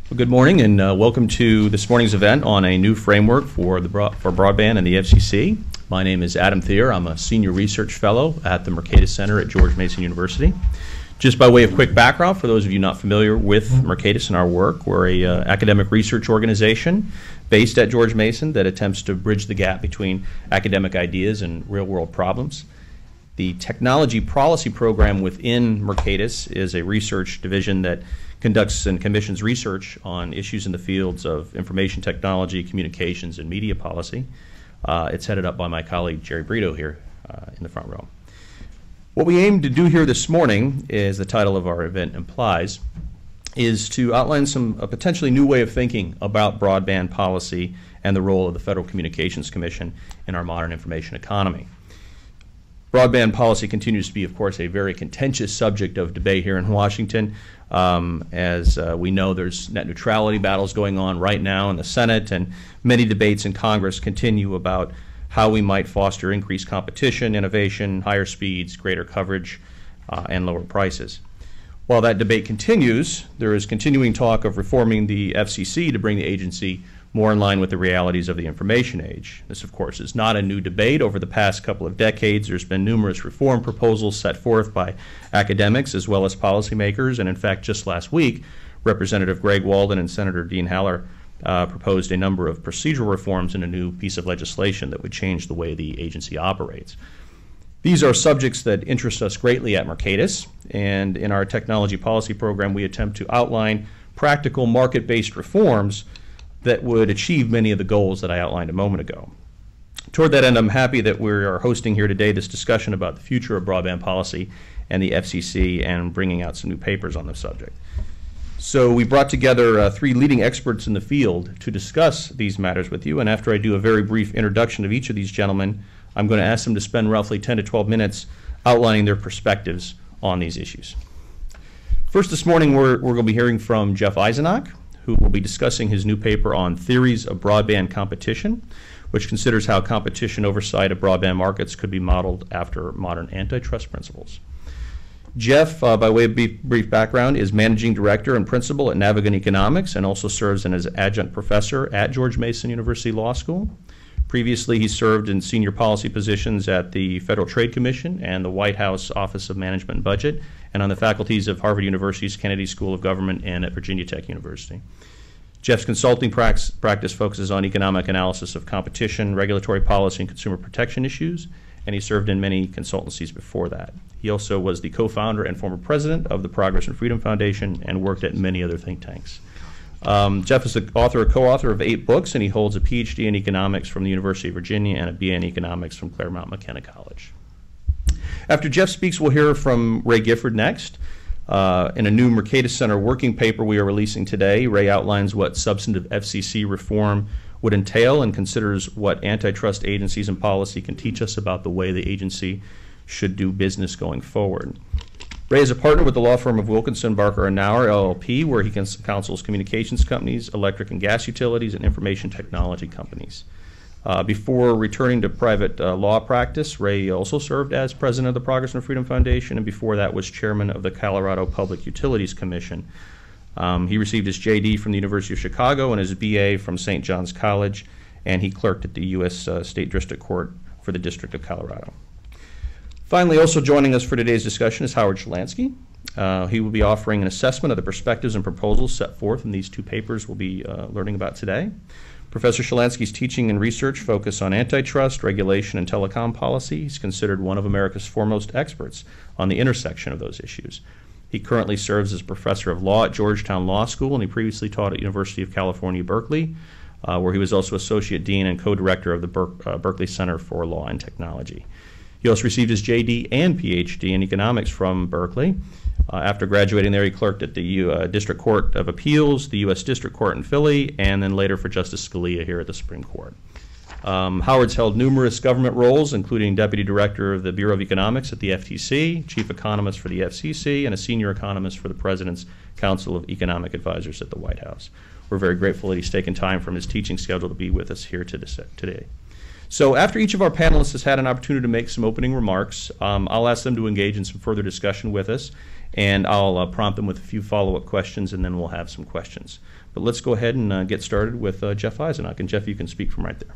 Well, good morning, and welcome to this morning's event on a new framework for broadband and the FCC. My name is Adam Thier. I'm a senior research fellow at the Mercatus Center at George Mason University. Just by way of quick background, for those of you not familiar with Mercatus and our work, we're a academic research organization based at George Mason that attempts to bridge the gap between academic ideas and real-world problems. The technology policy program within Mercatus is a research division that conducts and commissions research on issues in the fields of information technology, communications, and media policy. It's headed up by my colleague Jerry Brito here in the front row. What we aim to do here this morning, as the title of our event implies, is to outline a potentially new way of thinking about broadband policy and the role of the Federal Communications Commission in our modern information economy. Broadband policy continues to be, of course, a very contentious subject of debate here in Washington. As we know, there's net neutrality battles going on right now in the Senate, and many debates in Congress continue about how we might foster increased competition, innovation, higher speeds, greater coverage, and lower prices. While that debate continues, there is continuing talk of reforming the FCC to bring the agency more in line with the realities of the information age. This, of course, is not a new debate. Over the past couple of decades, there's been numerous reform proposals set forth by academics as well as policymakers, and in fact, just last week, Representative Greg Walden and Senator Dean Haller proposed a number of procedural reforms in a new piece of legislation that would change the way the agency operates. These are subjects that interest us greatly at Mercatus, and in our technology policy program, we attempt to outline practical market-based reforms that would achieve many of the goals that I outlined a moment ago. Toward that end, I'm happy that we are hosting here today this discussion about the future of broadband policy and the FCC and bringing out some new papers on the subject. So we brought together three leading experts in the field to discuss these matters with you, and after I do a very brief introduction of each of these gentlemen, I'm going to ask them to spend roughly 10 to 12 minutes outlining their perspectives on these issues. First this morning, we're going to be hearing from Jeff Eisenach, who will be discussing his new paper on theories of broadband competition, which considers how competition oversight of broadband markets could be modeled after modern antitrust principles. Jeff, by way of brief background, is managing director and principal at Navigant Economics and also serves as adjunct professor at George Mason University Law School. Previously, he served in senior policy positions at the Federal Trade Commission and the White House Office of Management and Budget, and on the faculties of Harvard University's Kennedy School of Government and at Virginia Tech University. Jeff's consulting practice focuses on economic analysis of competition, regulatory policy, and consumer protection issues, and he served in many consultancies before that. He also was the co-founder and former president of the Progress and Freedom Foundation and worked at many other think tanks. Jeff is the author or co-author of 8 books, and he holds a PhD in economics from the University of Virginia and a BA in economics from Claremont McKenna College. After Jeff speaks, we'll hear from Ray Gifford next. In a new Mercatus Center working paper we are releasing today, Ray outlines what substantive FCC reform would entail and considers what antitrust agencies and policy can teach us about the way the agency should do business going forward. Ray is a partner with the law firm of Wilkinson, Barker & Nauer, LLP, where he counsels communications companies, electric and gas utilities, and information technology companies. Before returning to private law practice, Ray also served as president of the Progress and Freedom Foundation, and before that was chairman of the Colorado Public Utilities Commission. He received his JD from the University of Chicago and his BA from St. John's College, and he clerked at the U.S. State District Court for the District of Colorado. Finally, also joining us for today's discussion is Howard Shalansky. He will be offering an assessment of the perspectives and proposals set forth in these 2 papers we'll be learning about today. Professor Shalansky's teaching and research focus on antitrust, regulation, and telecom policy. He's considered one of America's foremost experts on the intersection of those issues. He currently serves as professor of law at Georgetown Law School, and he previously taught at University of California, Berkeley, where he was also associate dean and co-director of the Berkeley Center for Law and Technology. He also received his JD and PhD in economics from Berkeley. After graduating there, he clerked at the District Court of Appeals, the U.S. District Court in Philly, and then later for Justice Scalia here at the Supreme Court. Howard's held numerous government roles, including Deputy Director of the Bureau of Economics at the FTC, Chief Economist for the FCC, and a Senior Economist for the President's Council of Economic Advisors at the White House. We're very grateful that he's taken time from his teaching schedule to be with us here today. So after each of our panelists has had an opportunity to make some opening remarks, I'll ask them to engage in some further discussion with us, and I'll prompt them with a few follow-up questions, and then we'll have some questions. But let's go ahead and get started with Jeff Eisenach. And Jeff, you can speak from right there.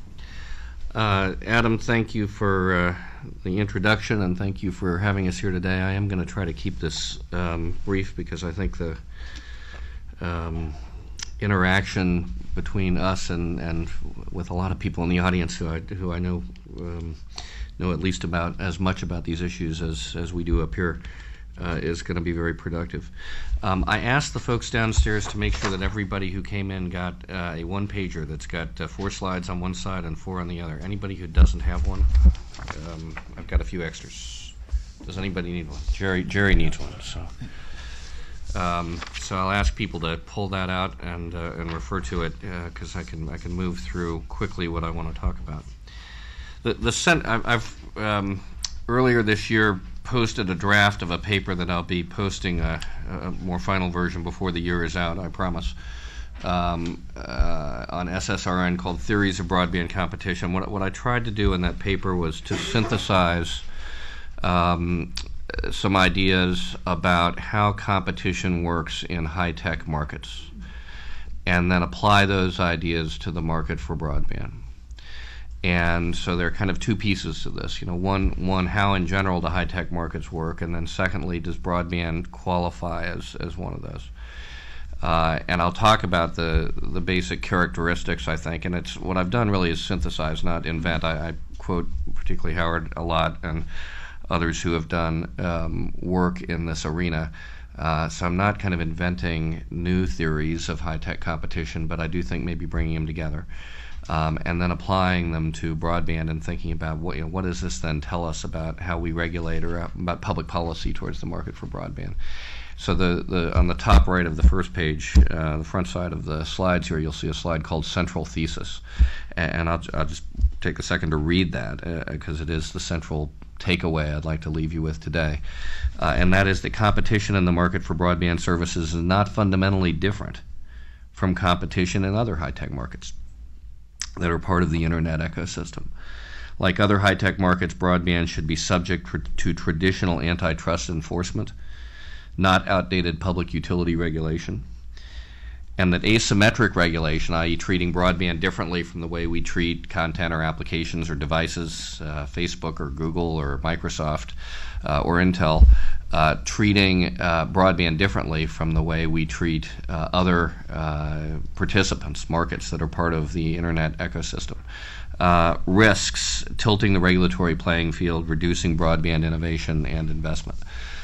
Adam, thank you for the introduction, and thank you for having us here today. I am going to try to keep this brief because I think the interaction between us and with a lot of people in the audience who I know at least about as much about these issues as we do up here is going to be very productive. I asked the folks downstairs to make sure that everybody who came in got a one-pager that's got 4 slides on one side and 4 on the other. Anybody who doesn't have one, I've got a few extras. Does anybody need one? Jerry needs one. So I'll ask people to pull that out and refer to it because I can move through quickly what I want to talk about. I've earlier this year posted a draft of a paper that I'll be posting a more final version before the year is out, I promise, on SSRN called Theories of Broadband Competition. What I tried to do in that paper was to synthesize some ideas about how competition works in high-tech markets and then apply those ideas to the market for broadband. And so there are kind of 2 pieces to this. One, how in general do high-tech markets work, and then secondly, does broadband qualify as one of those? And I'll talk about the basic characteristics, I think, and it's what I've done really is synthesize, not invent. I quote particularly Howard a lot and others who have done work in this arena. So I'm not kind of inventing new theories of high-tech competition, but I do think maybe bringing them together. And then applying them to broadband and thinking about what does this then tell us about how we regulate or about public policy towards the market for broadband. So on the top right of the first page, the front side of the slides here, you'll see a slide called Central Thesis. And I'll just take a second to read that because it is the central takeaway I'd like to leave you with today. And that is that competition in the market for broadband services is not fundamentally different from competition in other high-tech markets that are part of the internet ecosystem. Like other high-tech markets, broadband should be subject to traditional antitrust enforcement, not outdated public utility regulation, and that asymmetric regulation, i.e. treating broadband differently from the way we treat content or applications or devices, Facebook or Google or Microsoft or Intel, treating broadband differently from the way we treat other participants, markets that are part of the internet ecosystem. Risks, tilting the regulatory playing field, reducing broadband innovation and investment.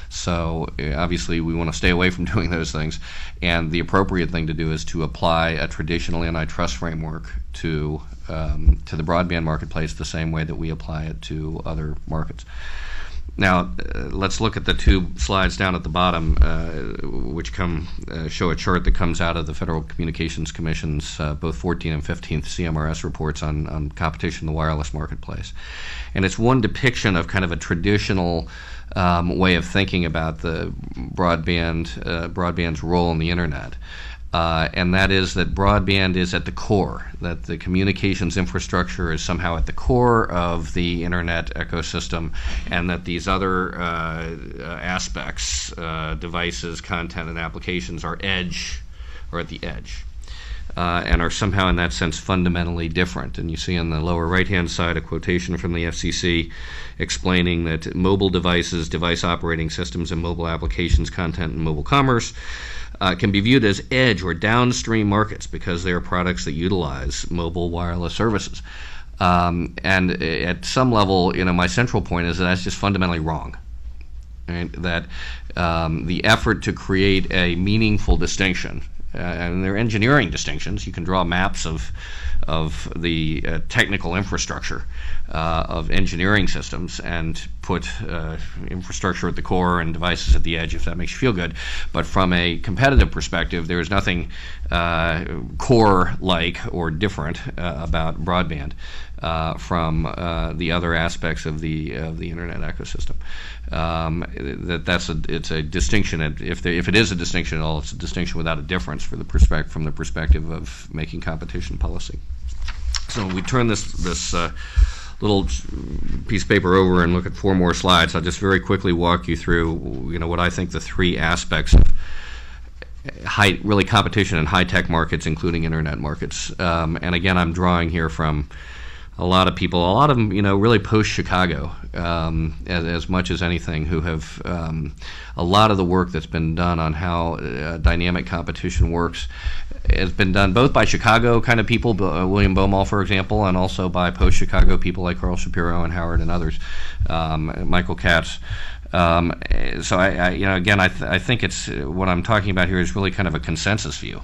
So obviously we want to stay away from doing those things, and the appropriate thing to do is to apply a traditional antitrust framework to the broadband marketplace the same way that we apply it to other markets. Now, let's look at the 2 slides down at the bottom, which show a chart that comes out of the Federal Communications Commission's both 14th and 15th CMRS reports on competition in the wireless marketplace. And it's one depiction of kind of a traditional way of thinking about the broadband's role in the internet. And that is that broadband is at the core, that the communications infrastructure is somehow at the core of the internet ecosystem, and that these other aspects, devices, content, and applications are at the edge. And are somehow in that sense fundamentally different. And you see on the lower right-hand side a quotation from the FCC explaining that mobile devices, device operating systems, and mobile applications, content, and mobile commerce can be viewed as edge or downstream markets because they are products that utilize mobile wireless services. And at some level, my central point is that that's just fundamentally wrong. Right? That the effort to create a meaningful distinction, and they're engineering distinctions. You can draw maps of the technical infrastructure of engineering systems and put infrastructure at the core and devices at the edge if that makes you feel good. But from a competitive perspective, there is nothing core-like or different about broadband from the other aspects of the internet ecosystem. It's a distinction. If it is a distinction at all, it's a distinction without a difference from the perspective of making competition policy. So we turn this little piece of paper over and look at 4 more slides, I'll just very quickly walk you through, what I think the 3 aspects of really competition in high-tech markets, including internet markets. And again, I'm drawing here from a lot of people, a lot of them, really post-Chicago, as much as anything, who have a lot of the work that's been done on how dynamic competition works has been done both by Chicago kind of people, William Baumol, for example, and also by post-Chicago people like Carl Shapiro and Howard and others, Michael Katz. So again, I think it's what I'm talking about here is really kind of a consensus view.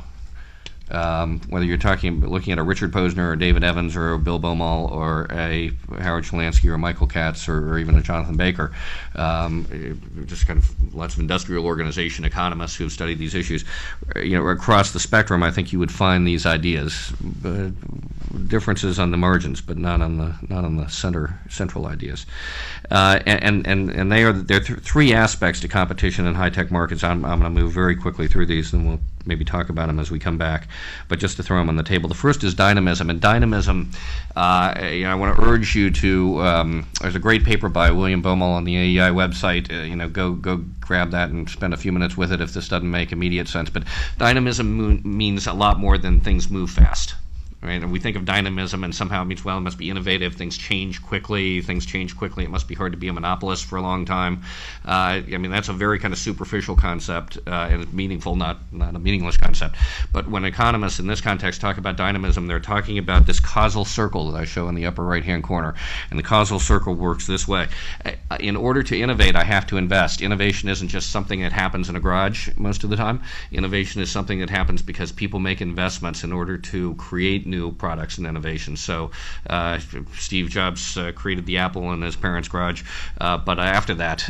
Whether you're looking at a Richard Posner or David Evans or Bill Baumol or a Howard Shalansky or Michael Katz or even a Jonathan Baker, just kind of lots of industrial organization economists who have studied these issues, across the spectrum, I think you would find these ideas, differences on the margins, but not on the central ideas. And there are 3 aspects to competition in high-tech markets. I'm going to move very quickly through these, and we'll maybe talk about them as we come back, but just to throw them on the table. The first is dynamism, and dynamism, I want to urge you to, there's a great paper by William Baumol on the AEI website, go grab that and spend a few minutes with it if this doesn't make immediate sense, but dynamism means a lot more than things move fast. Right? And we think of dynamism and somehow it means, well, it must be innovative, things change quickly, it must be hard to be a monopolist for a long time. That's a very kind of superficial concept, and it's meaningful, not a meaningless concept. But when economists in this context talk about dynamism, they're talking about this causal circle that I show in the upper right-hand corner. And the causal circle works this way. In order to innovate, I have to invest. Innovation isn't just something that happens in a garage most of the time. Innovation is something that happens because people make investments in order to create new products and innovations. So Steve Jobs created the Apple in his parents' garage, but after that,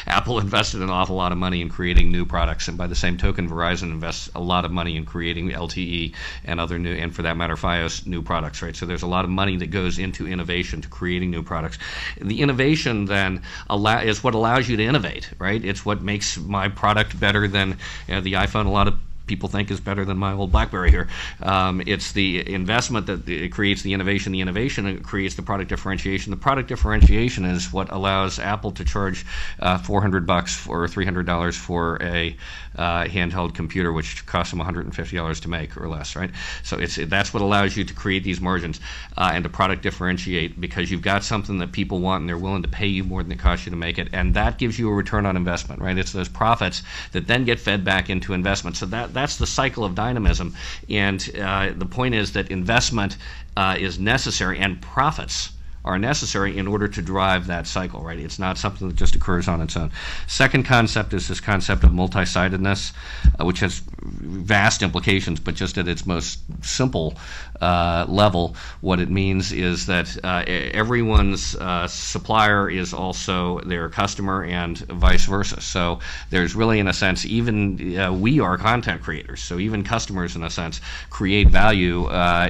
Apple invested an awful lot of money in creating new products, and by the same token, Verizon invests a lot of money in creating LTE and other new, and for that matter, Fios new products, right? So there's a lot of money that goes into innovation, to creating new products. The innovation then is what allows you to innovate, right? It's what makes my product better than the iPhone. A lot of people think is better than my old BlackBerry here. It's the investment that it creates the innovation. The innovation creates the product differentiation. The product differentiation is what allows Apple to charge $400 or $300 for a handheld computer, which costs them $150 to make or less, right? So that's what allows you to create these margins and to product differentiate, because you've got something that people want and they're willing to pay you more than it costs you to make it, and that gives you a return on investment, right? It's those profits that then get fed back into investment. So that's the cycle of dynamism, and the point is that investment is necessary and profits are necessary in order to drive that cycle, right? It's not something that just occurs on its own. Second concept is this concept of multi-sidedness, which has vast implications, but just at its most simple level, what it means is that everyone's supplier is also their customer and vice versa. So there's really, in a sense, even we are content creators, so even customers, in a sense, create value.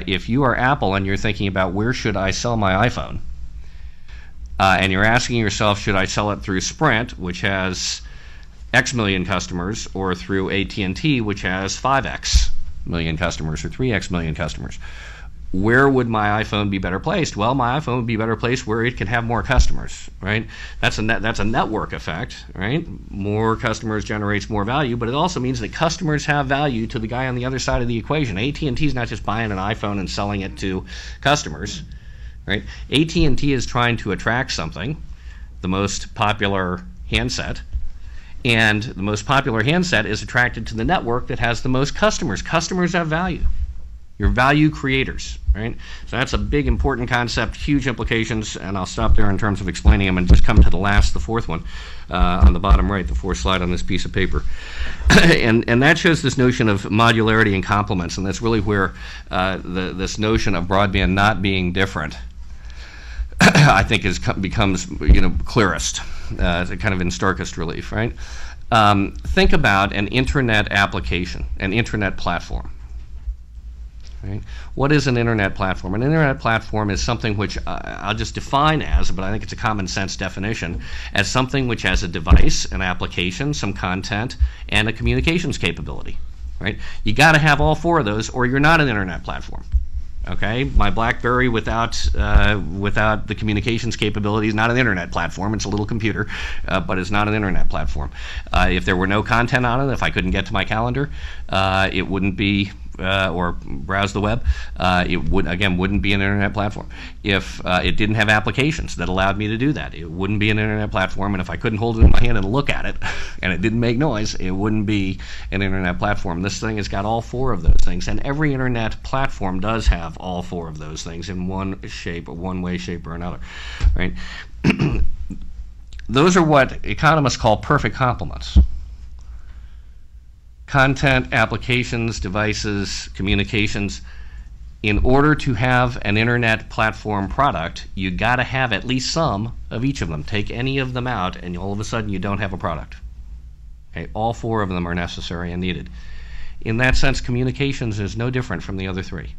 If you are Apple and you're thinking about where should I sell my iPhone, and you're asking yourself, should I sell it through Sprint, which has X million customers, or through AT&T, which has 5X million customers or 3X million customers? Where would my iPhone be better placed? Well, my iPhone would be better placed where it can have more customers, right? That's a network effect, right? More customers generates more value, but it also means that customers have value to the guy on the other side of the equation. AT&T is not just buying an iPhone and selling it to customers, right? AT&T is trying to attract something, the most popular handset, and the most popular handset is attracted to the network that has the most customers. Customers have value. You're value creators, right? So that's a big, important concept, huge implications, and I'll stop there in terms of explaining them and just come to the fourth one on the bottom right, the fourth slide on this piece of paper. and that shows this notion of modularity and complements, and that's really where this notion of broadband not being different I think becomes clearest, kind of in starkest relief, right? Think about an internet application, an internet platform. Right? What is an internet platform? An internet platform is something which I'll just define as, but I think it's a common sense definition, as something which has a device, an application, some content, and a communications capability. Right? You got to have all 4 of those, or you're not an internet platform. Okay, my BlackBerry without the communications capability is not an internet platform. It's a little computer, but it's not an internet platform. If there were no content on it, if I couldn't get to my calendar, it wouldn't be, or browse the web, it wouldn't be an internet platform. If it didn't have applications that allowed me to do that, it wouldn't be an internet platform. And if I couldn't hold it in my hand and look at it, and it didn't make noise, it wouldn't be an internet platform. This thing has got all four of those things, and every internet platform does have all four of those things in one shape, or one way, shape, or another, right? Those are what economists call perfect complements. Content, applications, devices, communications. In order to have an internet platform product, you got to have at least some of each of them. Take any of them out, and all of a sudden you don't have a product. Okay, all four of them are necessary and needed. In that sense, communications is no different from the other three.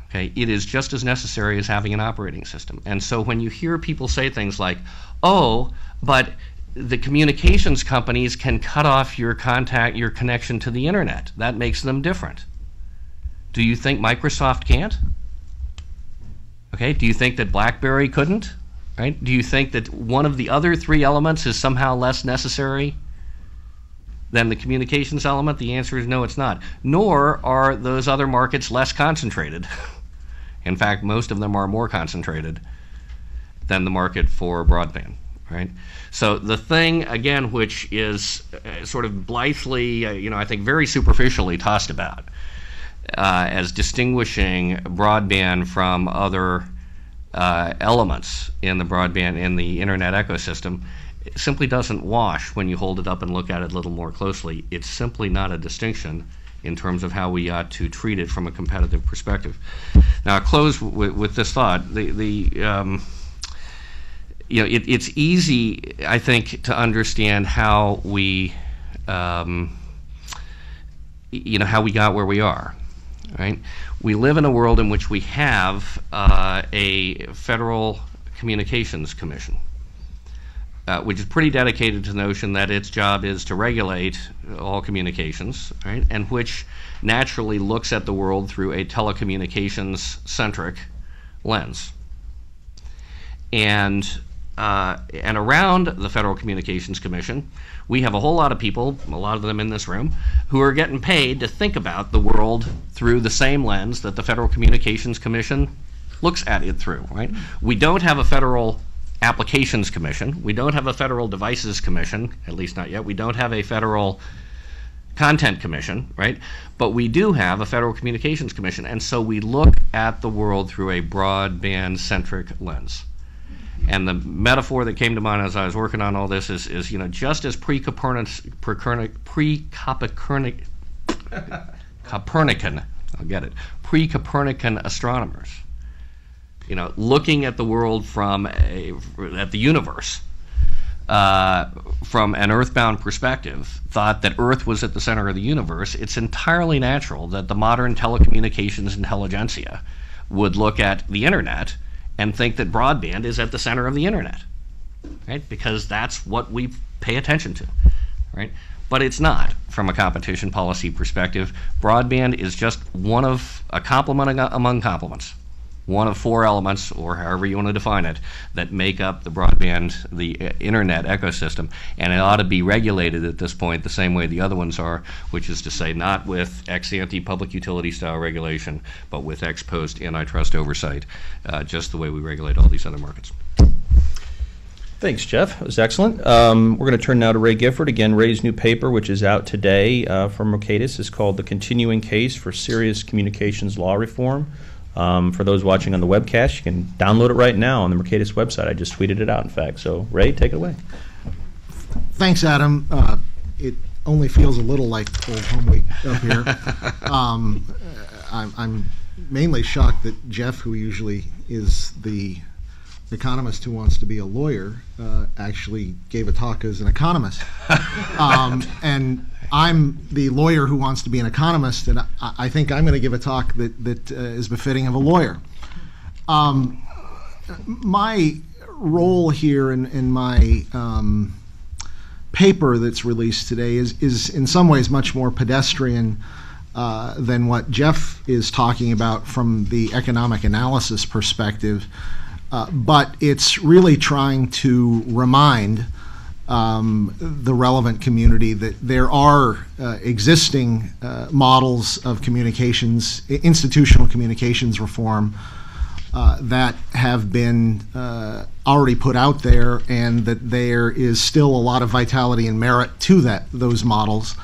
Okay, it is just as necessary as having an operating system. And so when you hear people say things like, "Oh, but the communications companies can cut off your connection to the internet. That makes them different." Do you think Microsoft can't? Okay, do you think that BlackBerry couldn't? Right? Do you think that one of the other three elements is somehow less necessary than the communications element? The answer is no, it's not. Nor are those other markets less concentrated. In fact, most of them are more concentrated than the market for broadband. Right? So the thing, again, which is sort of blithely, I think very superficially tossed about as distinguishing broadband from other elements in the broadband, in the internet ecosystem, it simply doesn't wash when you hold it up and look at it a little more closely. It's simply not a distinction in terms of how we ought to treat it from a competitive perspective. Now, I'll close with this thought. It's easy, I think, to understand how we, how we got where we are. Right? We live in a world in which we have a Federal Communications Commission, which is pretty dedicated to the notion that its job is to regulate all communications, right? And which naturally looks at the world through a telecommunications-centric lens. And around the Federal Communications Commission, we have a whole lot of people, a lot of them in this room, who are getting paid to think about the world through the same lens that the Federal Communications Commission looks at it through, right? We don't have a Federal Applications Commission. We don't have a Federal Devices Commission, at least not yet. We don't have a Federal Content Commission, right? But we do have a Federal Communications Commission, and so we look at the world through a broadband-centric lens. And the metaphor that came to mind as I was working on all this is just as Copernican, pre-Copernican astronomers, looking at the world at the universe from an earthbound perspective, thought that Earth was at the center of the universe. It's entirely natural that the modern telecommunications intelligentsia would look at the internet and think that broadband is at the center of the internet, right? Because that's what we pay attention to, right? But it's not from a competition policy perspective. Broadband is just one of a complement among complements, one of four elements, or however you want to define it, that make up the broadband, the internet ecosystem, and it ought to be regulated at this point the same way the other ones are, which is to say not with ex-ante public utility style regulation, but with ex-post antitrust oversight, just the way we regulate all these other markets. Thanks, Jeff. That was excellent. We're going to turn now to Ray Gifford. Again, Ray's new paper, which is out today from Mercatus, is called The Continuing Case for Serious Communications Law Reform. For those watching on the webcast, you can download it right now on the Mercatus website. I just tweeted it out, in fact. So, Ray, take it away. Thanks, Adam. It only feels a little like old home week up here. I'm mainly shocked that Jeff, who usually is the economist who wants to be a lawyer, actually gave a talk as an economist. And I'm the lawyer who wants to be an economist, and I think I'm going to give a talk that is befitting of a lawyer. My role here in my paper that's released today is in some ways much more pedestrian than what Jeff is talking about from the economic analysis perspective, but it's really trying to remind the relevant community that there are existing models of communications, institutional communications reform that have been already put out there, and that there is still a lot of vitality and merit to those models.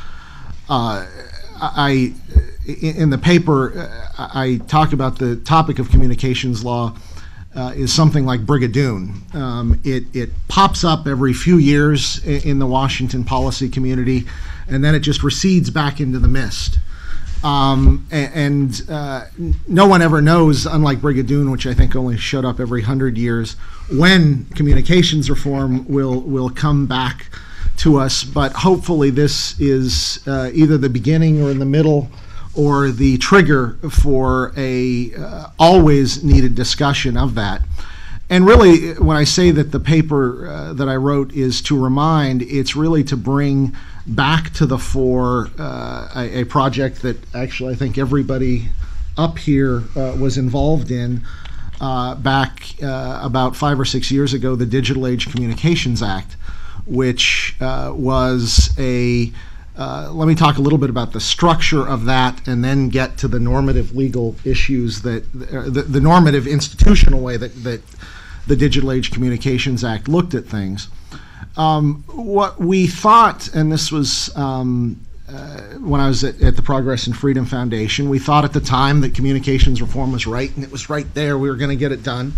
In the paper, I talk about the topic of communications law is something like Brigadoon. It pops up every few years in the Washington policy community, and then it just recedes back into the mist. And no one ever knows, unlike Brigadoon, which I think only showed up every 100 years, when communications reform will come back to us. But hopefully this is either the beginning or in the middle, or the trigger for a always needed discussion of that. And really, when I say that the paper that I wrote is to remind, it's really to bring back to the fore a project that actually I think everybody up here was involved in back about 5 or 6 years ago, the Digital Age Communications Act, which was a let me talk a little bit about the structure of that, and then get to the normative legal issues that the normative institutional way that the Digital Age Communications Act looked at things. What we thought, and this was when I was at the Progress and Freedom Foundation, we thought at the time that communications reform was right, and it was right there, we were going to get it done.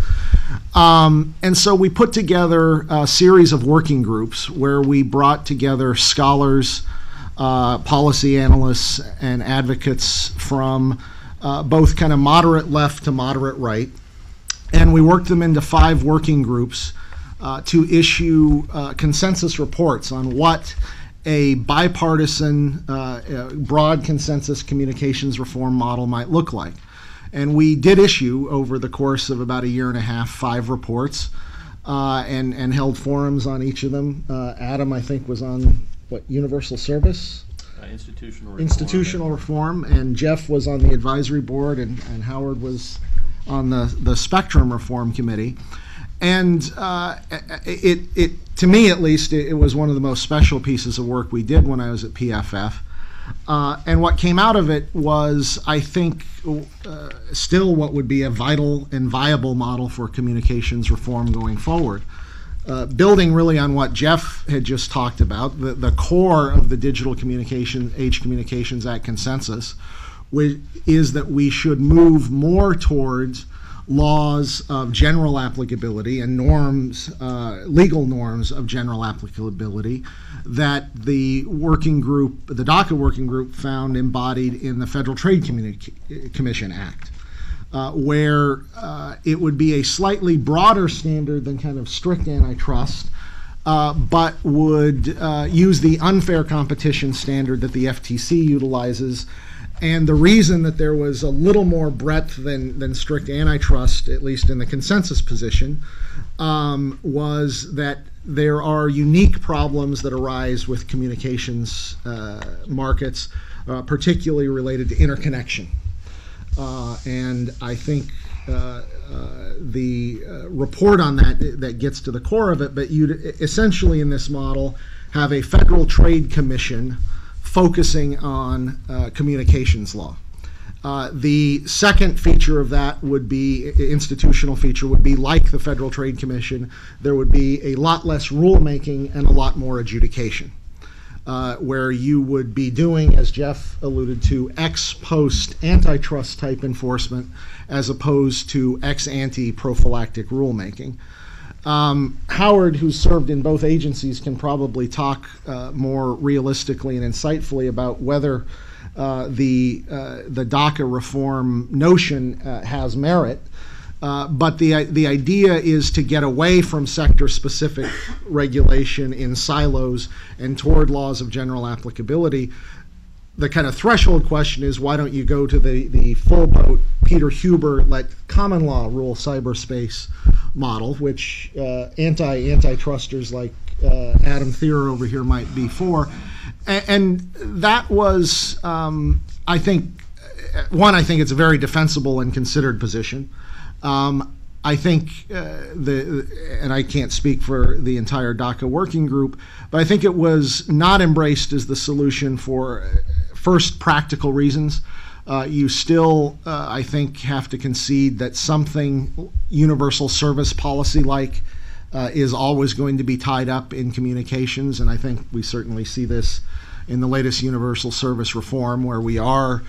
And so we put together a series of working groups where we brought together scholars, policy analysts, and advocates from both kind of moderate left to moderate right. And we worked them into 5 working groups to issue consensus reports on what a bipartisan, broad consensus communications reform model might look like. And we did issue, over the course of about a year and a half, 5 reports, and held forums on each of them. Adam, I think, was on universal service? Institutional reform, and Jeff was on the advisory board, and Howard was on the Spectrum Reform Committee. And it to me at least, it was one of the most special pieces of work we did when I was at PFF. And what came out of it was, I think, still what would be a vital and viable model for communications reform going forward. Building really on what Jeff had just talked about, the core of the Digital Age Communications Act consensus is that we should move more towards laws of general applicability and norms, legal norms of general applicability that the working group, the DACA working group, found embodied in the Federal Trade Commission Act. Where it would be a slightly broader standard than kind of strict antitrust, but would use the unfair competition standard that the FTC utilizes. And the reason that there was a little more breadth than strict antitrust, at least in the consensus position, was that there are unique problems that arise with communications markets, particularly related to interconnection. And I think the report on that gets to the core of it, but you'd essentially in this model have a Federal Trade Commission focusing on communications law. The second feature of that would be, institutional feature, would be like the Federal Trade Commission, there would be a lot less rulemaking and a lot more adjudication. Where you would be doing, as Jeff alluded to, ex-post antitrust type enforcement as opposed to ex-ante prophylactic rulemaking. Howard, who's served in both agencies, can probably talk more realistically and insightfully about whether the DACA reform notion has merit. But the idea is to get away from sector-specific regulation in silos and toward laws of general applicability. The kind of threshold question is, why don't you go to the full boat Peter Huber let common law rule cyberspace model, which antitrusters like Adam Thierer over here might be for. And that was I think, I think it's a very defensible and considered position. I think and I can't speak for the entire DACA working group, but I think it was not embraced as the solution for first practical reasons. You still, I think, have to concede that something universal service policy-like is always going to be tied up in communications, and I think we certainly see this in the latest universal service reform, where we are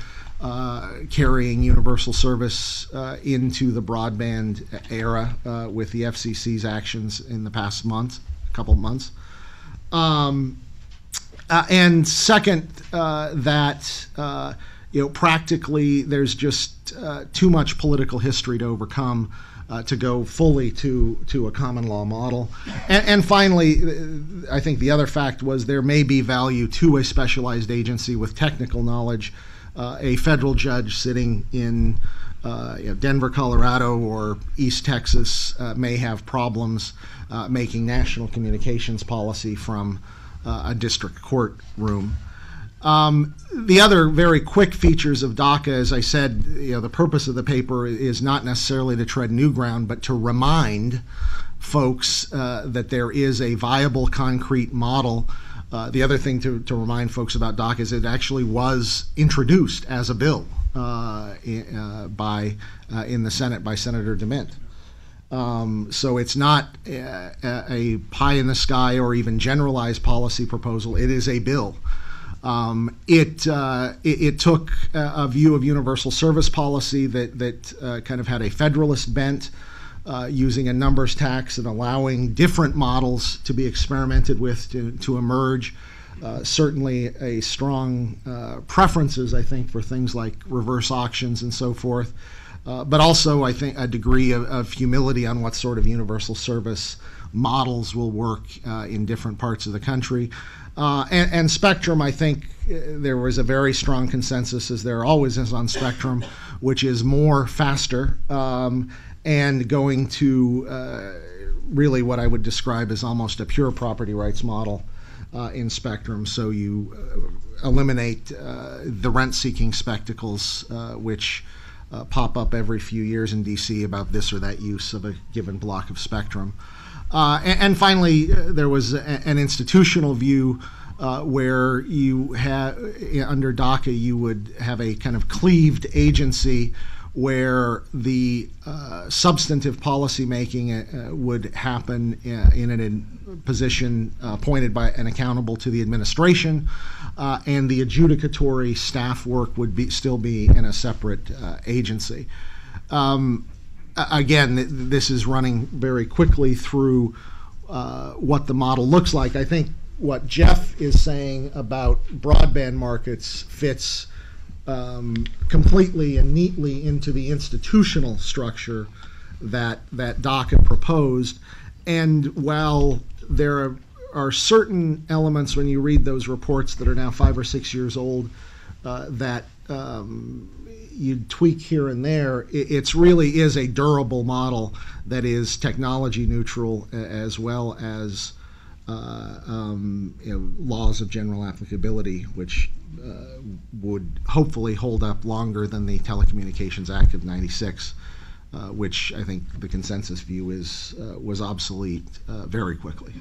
carrying universal service into the broadband era with the FCC's actions in the past couple of months. And second, that practically there's just too much political history to overcome to go fully to a common law model. And finally, I think the other fact was there may be value to a specialized agency with technical knowledge. A federal judge sitting in Denver, Colorado, or East Texas may have problems making national communications policy from a district court room. The other very quick features of DACA, as I said, the purpose of the paper is not necessarily to tread new ground, but to remind folks that there is a viable, concrete model. The other thing to remind folks about DACA is it actually was introduced as a bill in the Senate by Senator DeMint. So it's not a pie-in-the-sky or even generalized policy proposal. It is a bill. It took a view of universal service policy that kind of had a federalist bent, using a numbers tax and allowing different models to be experimented with to emerge. Certainly a strong preferences, I think, for things like reverse auctions and so forth, but also, I think, a degree of humility on what sort of universal service models will work in different parts of the country. And spectrum, I think there was a very strong consensus, as there always is on spectrum, which is more, faster, and going to really what I would describe as almost a pure property rights model in spectrum. So you eliminate the rent-seeking spectacles, which pop up every few years in D.C. about this or that use of a given block of spectrum. And finally, there was an institutional view where you have, under DACA, you would have a kind of cleaved agency where the substantive policy making would happen in a position appointed by and accountable to the administration, and the adjudicatory staff work would still be in a separate agency. Again, this is running very quickly through what the model looks like. I think what Jeff is saying about broadband markets fits completely and neatly into the institutional structure that DACA proposed. And while there are certain elements when you read those reports that are now 5 or 6 years old that you'd tweak here and there, it really is a durable model that is technology neutral as well as laws of general applicability, which would hopefully hold up longer than the Telecommunications Act of '96, which I think the consensus view is was obsolete very quickly.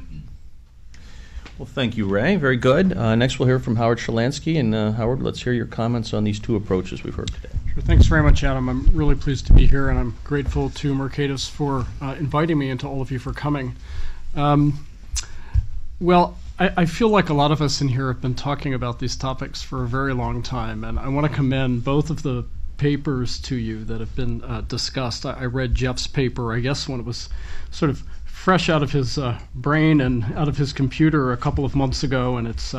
Well, thank you, Ray. Very good. Next, we'll hear from Howard Shalansky. And Howard, let's hear your comments on these two approaches we've heard today. Sure. Thanks very much, Adam. I'm really pleased to be here, and I'm grateful to Mercatus for inviting me and to all of you for coming. Well, I feel like a lot of us in here have been talking about these topics for a very long time, and I want to commend both of the papers to you that have been discussed. I read Jeff's paper, I guess, when it was sort of fresh out of his brain and out of his computer a couple of months ago, and it's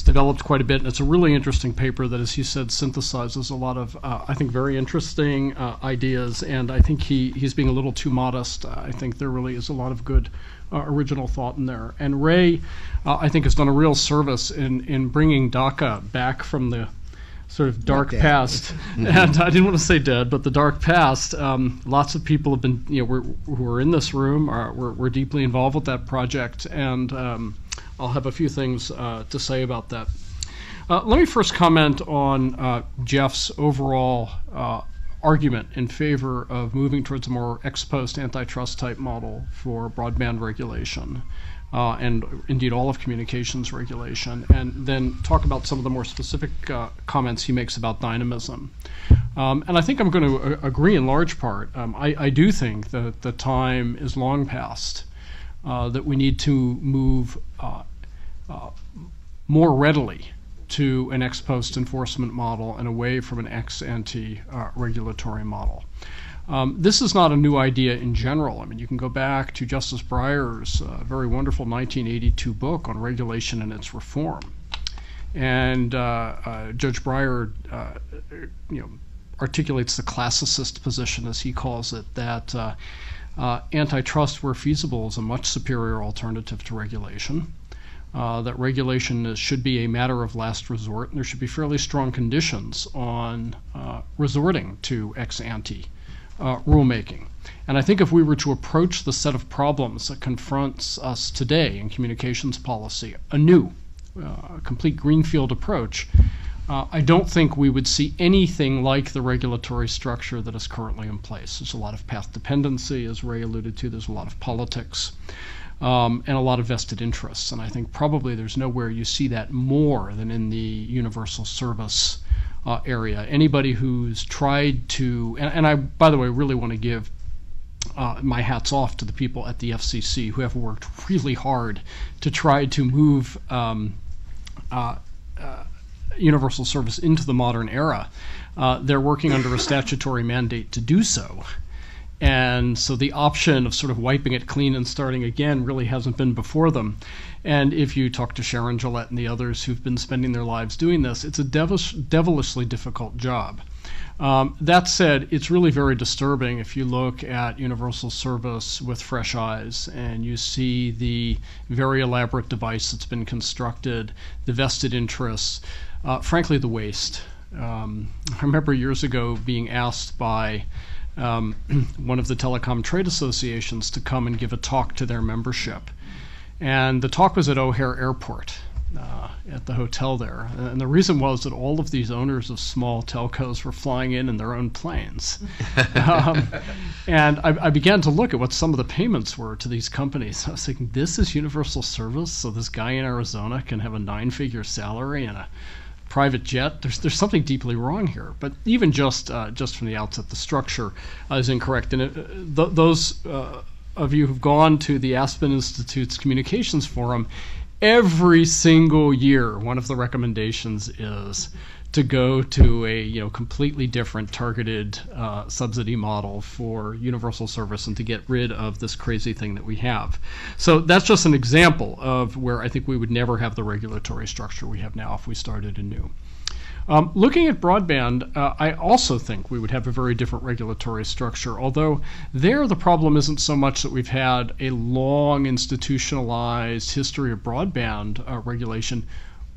developed quite a bit, and it's a really interesting paper that, as you said, synthesizes a lot of, I think, very interesting ideas, and I think he's being a little too modest. I think there really is a lot of good original thought in there. And Ray, I think, has done a real service in bringing DACA back from the sort of dark past, and I didn't want to say dead, but the dark past. Lots of people have been, who are in this room, we're deeply involved with that project, and I'll have a few things to say about that. Let me first comment on Jeff's overall argument in favor of moving towards a more ex post antitrust type model for broadband regulation. And indeed all of communications regulation, and then talk about some of the more specific comments he makes about dynamism. And I think I'm going to agree in large part. I do think that the time is long past that we need to move more readily to an ex post enforcement model and away from an ex ante regulatory model. This is not a new idea in general. I mean, you can go back to Justice Breyer's very wonderful 1982 book on regulation and its reform. And Judge Breyer, articulates the classicist position, as he calls it, that antitrust, where feasible, is a much superior alternative to regulation. That regulation should be a matter of last resort, and there should be fairly strong conditions on resorting to ex ante rulemaking. And I think if we were to approach the set of problems that confronts us today in communications policy anew, a complete greenfield approach, I don't think we would see anything like the regulatory structure that is currently in place. There's a lot of path dependency, as Ray alluded to. There's a lot of politics and a lot of vested interests. And I think probably there's nowhere you see that more than in the universal service area. Anybody who's tried to, and I, by the way, really want to give my hats off to the people at the FCC who have worked really hard to try to move universal service into the modern era. They're working under a statutory mandate to do so. And so the option of sort of wiping it clean and starting again really hasn't been before them. And if you talk to Sharon Gillette and the others who've been spending their lives doing this, it's a devilishly difficult job. That said, it's really very disturbing if you look at universal service with fresh eyes and you see the very elaborate device that's been constructed, the vested interests, frankly, the waste. I remember years ago being asked by one of the telecom trade associations to come and give a talk to their membership. And the talk was at O'Hare Airport, at the hotel there. And the reason was that all of these owners of small telcos were flying in their own planes. And I began to look at what some of the payments were to these companies. I was thinking, this is universal service, so this guy in Arizona can have a 9-figure salary and a private jet. There's something deeply wrong here. But even just from the outset, the structure is incorrect. And those of you who've gone to the Aspen Institute's Communications Forum, every single year, one of the recommendations is to go to a completely different targeted subsidy model for universal service and to get rid of this crazy thing that we have. So that's just an example of where I think we would never have the regulatory structure we have now if we started anew. Looking at broadband, I also think we would have a very different regulatory structure, although there the problem isn't so much that we've had a long institutionalized history of broadband regulation.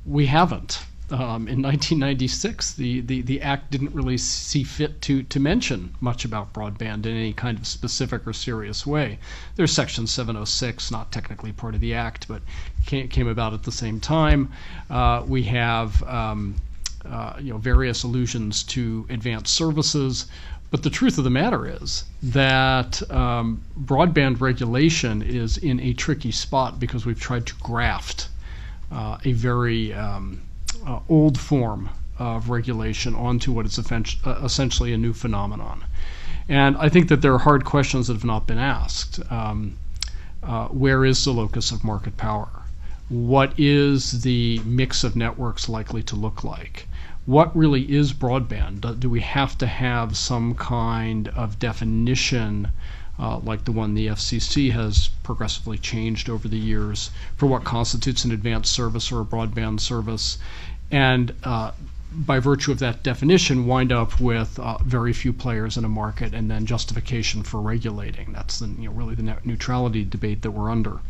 We haven't. In 1996, the Act didn't really see fit to mention much about broadband in any kind of specific or serious way. There's Section 706, not technically part of the Act, but came about at the same time. We have various allusions to advanced services. But the truth of the matter is that broadband regulation is in a tricky spot because we've tried to graft a very old form of regulation onto what is essentially a new phenomenon. And I think that there are hard questions that have not been asked. Where is the locus of market power? What is the mix of networks likely to look like? What really is broadband? Do we have to have some kind of definition like the one the FCC has progressively changed over the years for what constitutes an advanced service or a broadband service? And by virtue of that definition, wind up with very few players in a market and then justification for regulating. That's really the net neutrality debate that we're under.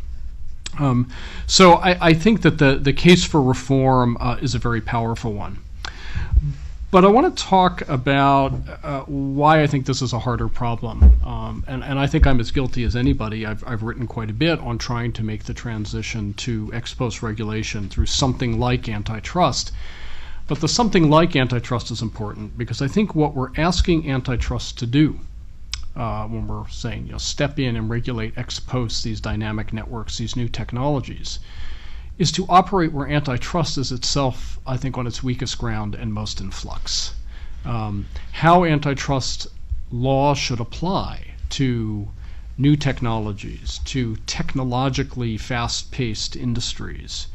So I think that the case for reform is a very powerful one. But I want to talk about why I think this is a harder problem. And I think I'm as guilty as anybody. I've written quite a bit on trying to make the transition to ex post regulation through something like antitrust. But the something like antitrust is important because I think what we're asking antitrust to do when we're saying, step in and regulate ex post these dynamic networks, these new technologies, is to operate where antitrust is itself, I think, on its weakest ground and most in flux. How antitrust law should apply to new technologies, to technologically fast-paced industries.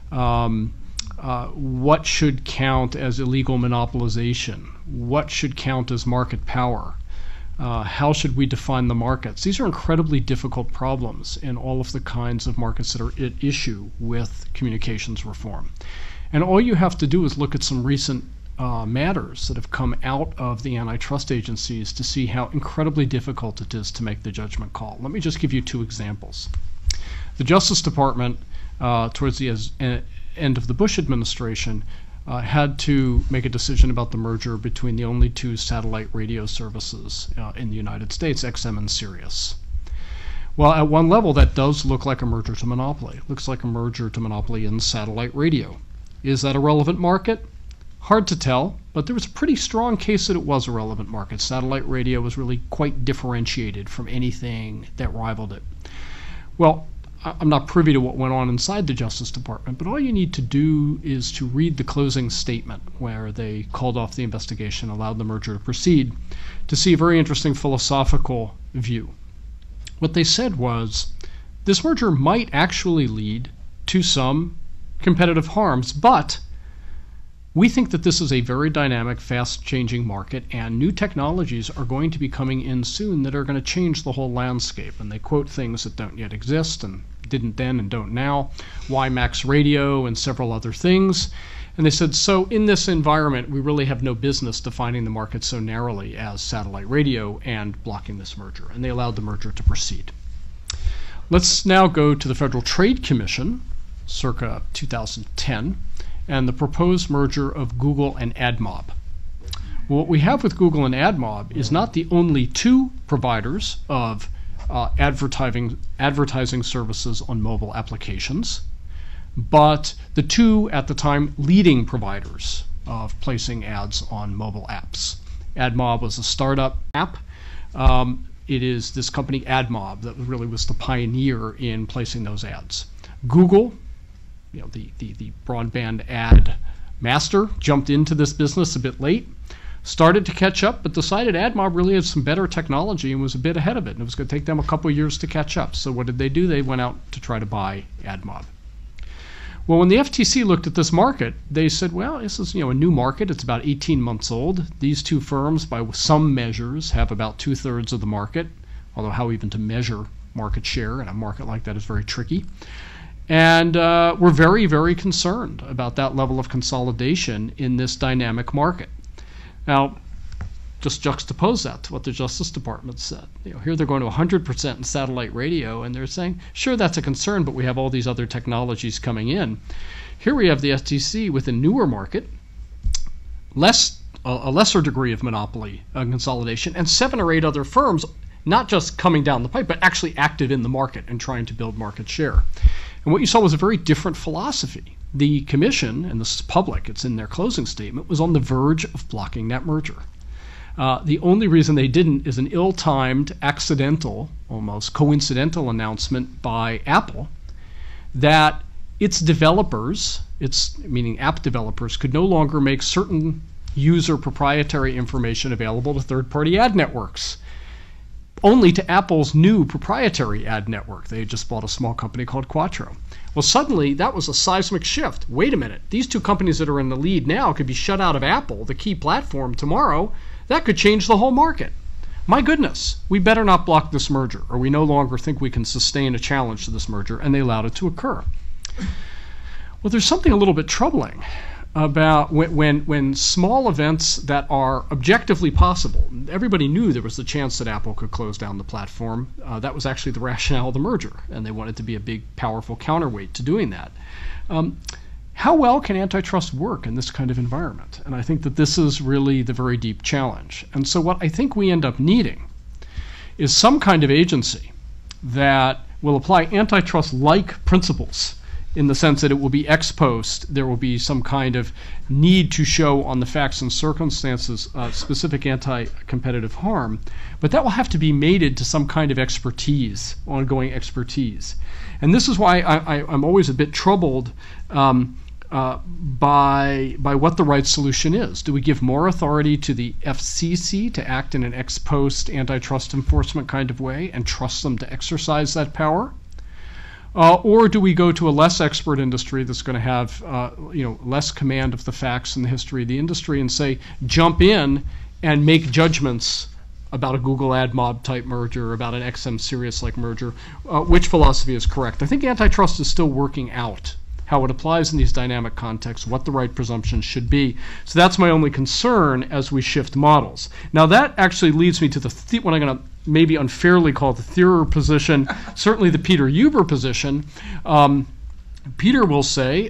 What should count as illegal monopolization? What should count as market power? How should we define the markets? These are incredibly difficult problems in all of the kinds of markets that are at issue with communications reform. And all you have to do is look at some recent matters that have come out of the antitrust agencies to see how incredibly difficult it is to make the judgment call. Let me just give you two examples. The Justice Department, towards the end of the Bush administration, had to make a decision about the merger between the only two satellite radio services in the United States, XM and Sirius. Well, at one level, that does look like a merger to monopoly. It looks like a merger to monopoly in satellite radio. Is that a relevant market? Hard to tell, but there was a pretty strong case that it was a relevant market. Satellite radio was really quite differentiated from anything that rivaled it. Well, I'm not privy to what went on inside the Justice Department, but all you need to do is to read the closing statement where they called off the investigation, allowed the merger to proceed, to see a very interesting philosophical view. What they said was, this merger might actually lead to some competitive harms, but we think that this is a very dynamic, fast-changing market, and new technologies are going to be coming in soon that are going to change the whole landscape. And they quote things that don't yet exist and didn't then and don't now, WiMAX radio and several other things. And they said, so in this environment, we really have no business defining the market so narrowly as satellite radio and blocking this merger. And they allowed the merger to proceed. Let's now go to the Federal Trade Commission, circa 2010. And the proposed merger of Google and AdMob. What we have with Google and AdMob is not the only two providers of advertising services on mobile applications, but the two, at the time, leading providers of placing ads on mobile apps. AdMob was a startup app. It is this company AdMob that really was the pioneer in placing those ads. Google, the broadband ad master, jumped into this business a bit late, started to catch up, but decided AdMob really had some better technology and was a bit ahead of it, and it was going to take them a couple of years to catch up. So what did they do? They went out to try to buy AdMob. Well, when the FTC looked at this market, they said, well, this is a new market. It's about 18 months old. These two firms, by some measures, have about 2/3 of the market, although how even to measure market share in a market like that is very tricky. And we're very, very concerned about that level of consolidation in this dynamic market. Now, just juxtapose that to what the Justice Department said. Here they're going to 100% in satellite radio, and they're saying, sure, that's a concern, but we have all these other technologies coming in. Here we have the FTC with a newer market, a lesser degree of monopoly consolidation, and 7 or 8 other firms, not just coming down the pipe, but actually active in the market and trying to build market share. And what you saw was a very different philosophy. The commission, and this is public, it's in their closing statement, was on the verge of blocking that merger. The only reason they didn't is an ill-timed, accidental, almost coincidental announcement by Apple that its developers, meaning app developers, could no longer make certain user proprietary information available to third-party ad networks. Only to Apple's new proprietary ad network. They had just bought a small company called Quattro. Well, suddenly, that was a seismic shift. Wait a minute. These two companies that are in the lead now could be shut out of Apple, the key platform, tomorrow. That could change the whole market. My goodness, we better not block this merger, or we no longer think we can sustain a challenge to this merger, and they allowed it to occur. Well, there's something a little bit troubling about when small events that are objectively possible. Everybody knew there was the chance that Apple could close down the platform. That was actually the rationale of the merger, and they wanted to be a big, powerful counterweight to doing that. How well can antitrust work in this kind of environment? And I think that this is really the very deep challenge. And so what I think we end up needing is some kind of agency that will apply antitrust-like principles in the sense that it will be ex post. There will be some kind of need to show on the facts and circumstances specific anti-competitive harm, but that will have to be mated to some kind of expertise, ongoing expertise. And this is why I'm always a bit troubled by what the right solution is. Do we give more authority to the FCC to act in an ex post antitrust enforcement kind of way and trust them to exercise that power? Or do we go to a less expert industry that's going to have less command of the facts and the history of the industry and say, jump in and make judgments about a Google AdMob type merger, about an XM Sirius like merger? Which philosophy is correct? I think antitrust is still working out how it applies in these dynamic contexts, what the right presumption should be. So that's my only concern as we shift models. Now that actually leads me to what I'm going to maybe unfairly call the Thierer position, certainly the Peter Huber position. Peter will say,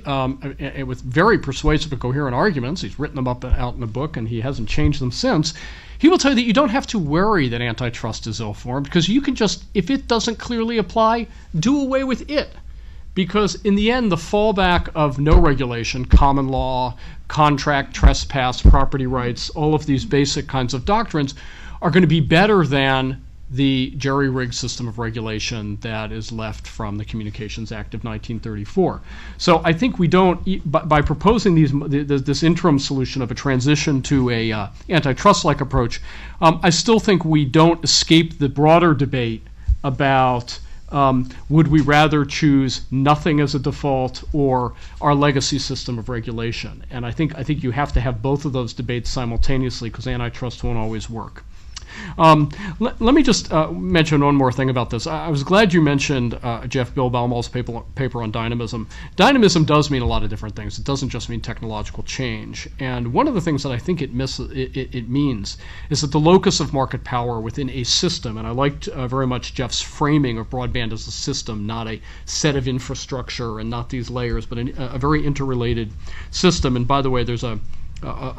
with very persuasive and coherent arguments, he's written them out in the book and he hasn't changed them since, he will tell you that you don't have to worry that antitrust is ill-formed, because you can just, if it doesn't clearly apply, do away with it. Because in the end, the fallback of no regulation, common law, contract, trespass, property rights, all of these basic kinds of doctrines are going to be better than the jerry-rigged system of regulation that is left from the Communications Act of 1934. So I think we don't, by proposing this interim solution of a transition to a antitrust-like approach, I still think we don't escape the broader debate about would we rather choose nothing as a default or our legacy system of regulation? And I think you have to have both of those debates simultaneously, because antitrust won't always work. Let me just mention one more thing about this. I was glad you mentioned Jeff Bill Baumol's paper on dynamism. Dynamism does mean a lot of different things. It doesn't just mean technological change. And one of the things that I think it means is that the locus of market power within a system, and I liked very much Jeff's framing of broadband as a system, not a set of infrastructure and not these layers, but a very interrelated system. And by the way, there's a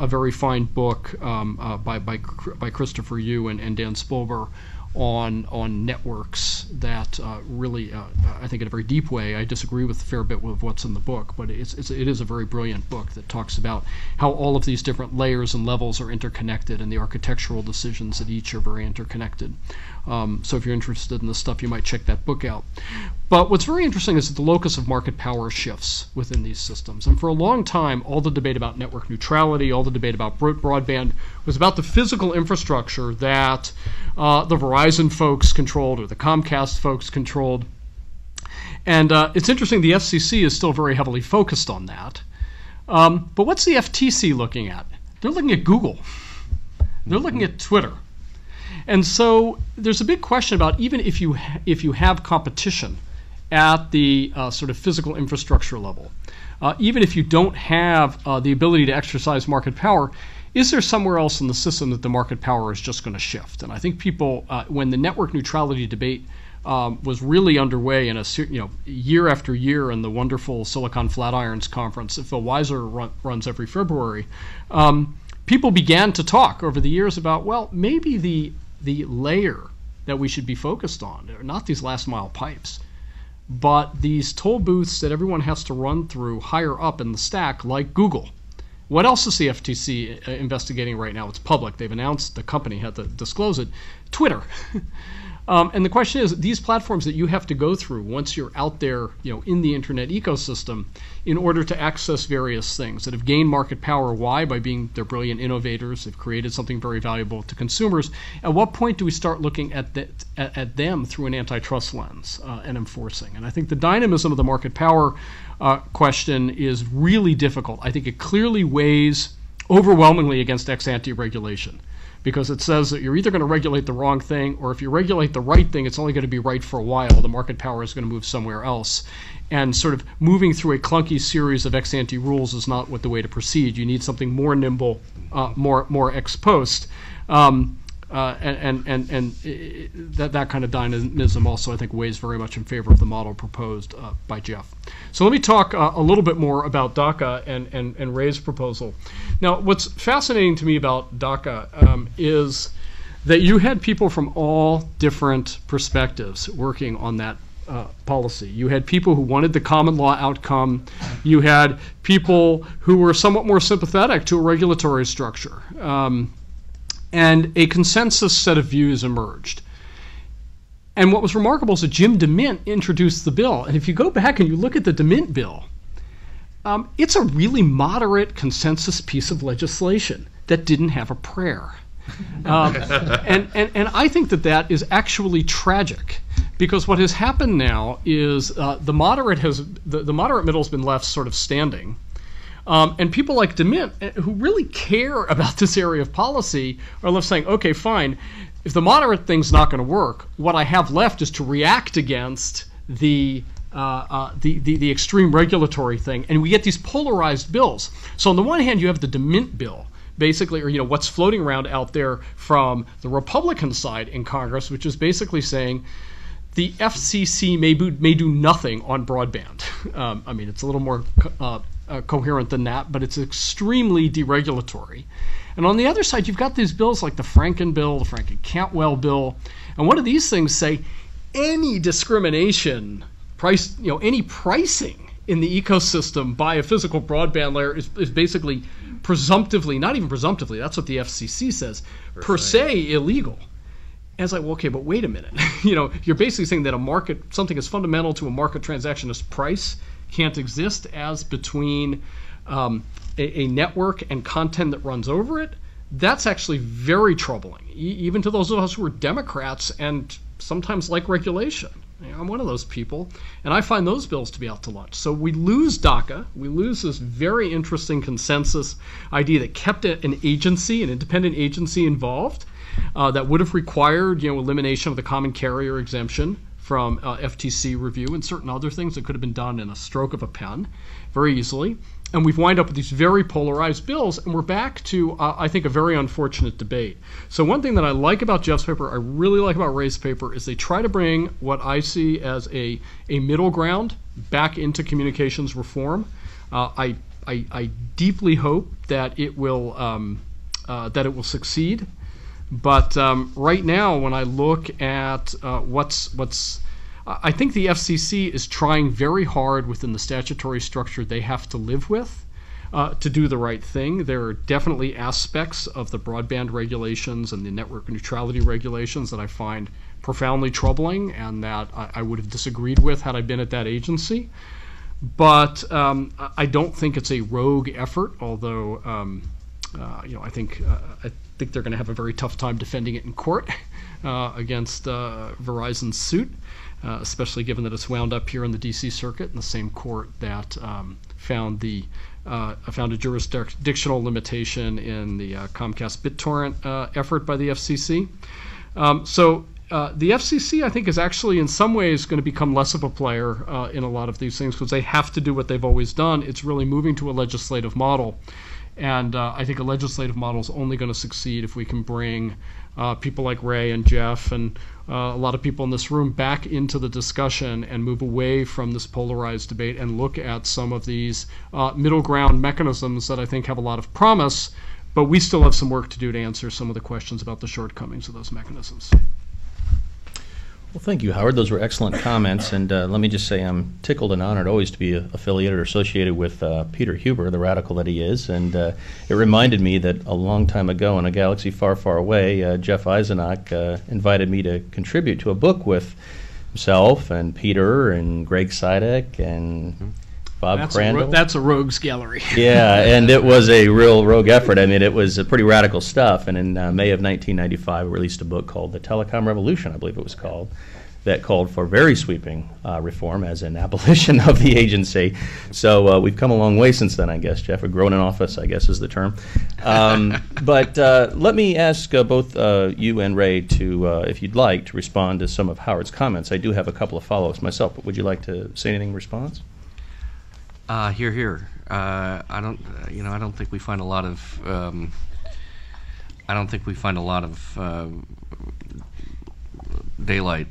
very fine book by Christopher Yu and Dan Spolber on networks that really, I think in a very deep way, I disagree with a fair bit with what's in the book, but it is a very brilliant book that talks about how all of these different layers and levels are interconnected, and the architectural decisions at each are very interconnected. So if you're interested in this stuff, you might check that book out. But what's very interesting is that the locus of market power shifts within these systems. And for a long time, all the debate about network neutrality, all the debate about broadband was about the physical infrastructure that the Verizon folks controlled or the Comcast folks controlled. And it's interesting, the FCC is still very heavily focused on that. But what's the FTC looking at? They're looking at Google. They're looking at Twitter. And so there's a big question about, even if you have competition at the sort of physical infrastructure level, even if you don't have the ability to exercise market power, is there somewhere else in the system that the market power is just going to shift? And I think people, when the network neutrality debate was really underway in year after year in the wonderful Silicon Flatirons conference that Phil Weiser runs every February, people began to talk over the years about, well, maybe the layer that we should be focused on are not these last mile pipes, but these toll booths that everyone has to run through higher up in the stack, like Google. What else is the FTC investigating right now? It's public. They've announced, the company had to disclose it. Twitter. And the question is, these platforms that you have to go through once you're out there, in the internet ecosystem, in order to access various things that have gained market power. Why? By being, they're brilliant innovators. They've created something very valuable to consumers. At what point do we start looking at them through an antitrust lens and enforcing? And I think the dynamism of the market power question is really difficult. I think it clearly weighs overwhelmingly against ex-ante regulation, because it says that you're either going to regulate the wrong thing, or if you regulate the right thing, it's only going to be right for a while. The market power is going to move somewhere else. And sort of moving through a clunky series of ex-ante rules is not the way to proceed. You need something more nimble, more ex post. That kind of dynamism also, I think, weighs very much in favor of the model proposed by Jeff. So let me talk a little bit more about DACA and Ray's proposal. Now, what's fascinating to me about DACA is that you had people from all different perspectives working on that policy. You had people who wanted the common law outcome. You had people who were somewhat more sympathetic to a regulatory structure. And a consensus set of views emerged. And what was remarkable is that Jim DeMint introduced the bill. And if you go back and you look at the DeMint bill, it's a really moderate consensus piece of legislation that didn't have a prayer. And I think that is actually tragic, because what has happened now is the moderate middle has been left sort of standing. And people like DeMint, who really care about this area of policy, are left saying, okay, fine, if the moderate thing's not going to work, what I have left is to react against the extreme regulatory thing. And we get these polarized bills. So on the one hand, you have the DeMint bill, basically, or what's floating around out there from the Republican side in Congress, which is basically saying the FCC may do nothing on broadband. I mean, it's a little more coherent than that, but it's extremely deregulatory. And on the other side, you've got these bills like the Franken bill, the Franken-Cantwell bill, and one of these things say any discrimination, any pricing in the ecosystem by a physical broadband layer is basically presumptively, not even presumptively, that's what the FCC says, per se illegal. And it's like, well, okay, but wait a minute. You're basically saying that something as fundamental to a market transaction as price can't exist as between a network and content that runs over it. That's actually very troubling, even to those of us who are Democrats and sometimes like regulation. I'm one of those people, and I find those bills to be out to lunch. So we lose DACA. We lose this very interesting consensus idea that kept an independent agency involved, that would have required elimination of the common carrier exemption from FTC review and certain other things that could have been done in a stroke of a pen very easily. And we've wind up with these very polarized bills, and we're back to, I think, a very unfortunate debate. So one thing that I like about Jeff's paper, I really like about Ray's paper, is they try to bring what I see as a middle ground back into communications reform. I deeply hope that it will succeed. But right now, when I look at I think the FCC is trying very hard within the statutory structure they have to live with to do the right thing. There are definitely aspects of the broadband regulations and the network neutrality regulations that I find profoundly troubling and that I would have disagreed with had I been at that agency. But I don't think it's a rogue effort, although I think they're going to have a very tough time defending it in court against Verizon's suit. Especially given that it's wound up here in the D.C. Circuit in the same court that found a jurisdictional limitation in the Comcast BitTorrent effort by the FCC. So the FCC, I think, is actually in some ways going to become less of a player in a lot of these things because they have to do what they've always done. It's really moving to a legislative model. And I think a legislative model is only going to succeed if we can bring people like Ray and Jeff and a lot of people in this room back into the discussion and move away from this polarized debate and look at some of these middle ground mechanisms that I think have a lot of promise, but we still have some work to do to answer some of the questions about the shortcomings of those mechanisms. Well, thank you, Howard. Those were excellent comments, and let me just say I'm tickled and honored always to be affiliated or associated with Peter Huber, the radical that he is, and it reminded me that a long time ago in a galaxy far, far away, Jeff Eisenach invited me to contribute to a book with himself and Peter and Greg Sidek and Bob Crandall. That's a rogues gallery. Yeah, and it was a real rogue effort. I mean, it was pretty radical stuff. And in May of 1995, we released a book called The Telecom Revolution, I believe it was called, that called for very sweeping reform, as in abolition of the agency. So we've come a long way since then, I guess, Jeff. We've grown in office, I guess is the term. But let me ask both you and Ray to, if you'd like, to respond to some of Howard's comments. I do have a couple of follow-ups myself, but would you like to say anything in response? Here. I don't think we find a lot of. daylight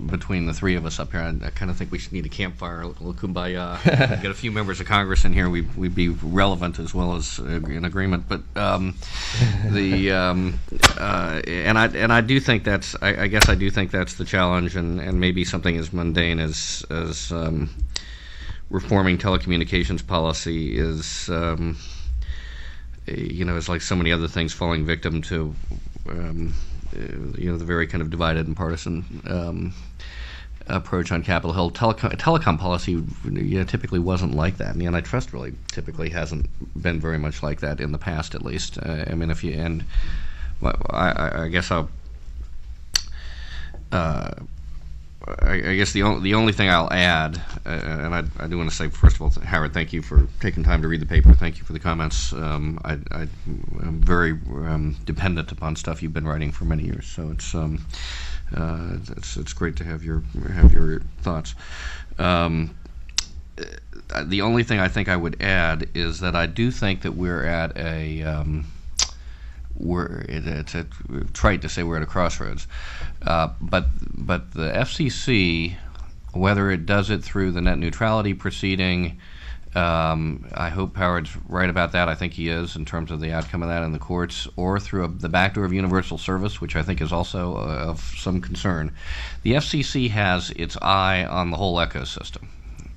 between the three of us up here. I kind of think we should need a campfire, a little kumbaya. Get a few members of Congress in here, we'd be relevant as well as in agreement. But and I do think that's I guess I do think that's the challenge, and maybe something as mundane as reforming telecommunications policy is is like so many other things falling victim to the very kind of divided and partisan approach on Capitol Hill. Telecom policy typically wasn't like that, and the antitrust really typically hasn't been very much like that in the past, at least. I guess I'll. I guess the only thing I'll add, and I do want to say, first of all, Howard, thank you for taking time to read the paper. Thank you for the comments. I'm very dependent upon stuff you've been writing for many years, so it's great to have your thoughts. The only thing I think I would add is that I do think that we're at it's trite to say we're at a crossroads, but the FCC, whether it does it through the net neutrality proceeding, I hope Howard's right about that. I think he is in terms of the outcome of that in the courts, or through the backdoor of universal service, which I think is also of some concern. The FCC has its eye on the whole ecosystem,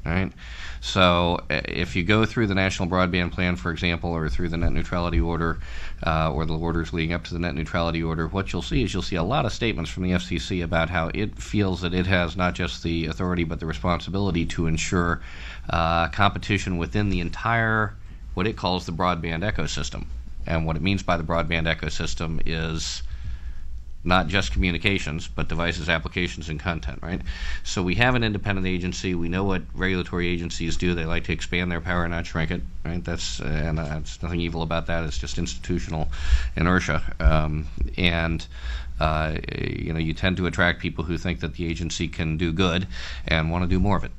right? So if you go through the National Broadband Plan, for example, or through the net neutrality order, or the orders leading up to the net neutrality order, what you'll see is a lot of statements from the FCC about how it feels that it has not just the authority but the responsibility to ensure competition within the entire, what it calls the broadband ecosystem. And what it means by the broadband ecosystem is not just communications, but devices, applications, and content, right? So we have an independent agency. We know what regulatory agencies do. They like to expand their power, not shrink it, right? That's nothing evil about that. It's just institutional inertia. You tend to attract people who think that the agency can do good and want to do more of it.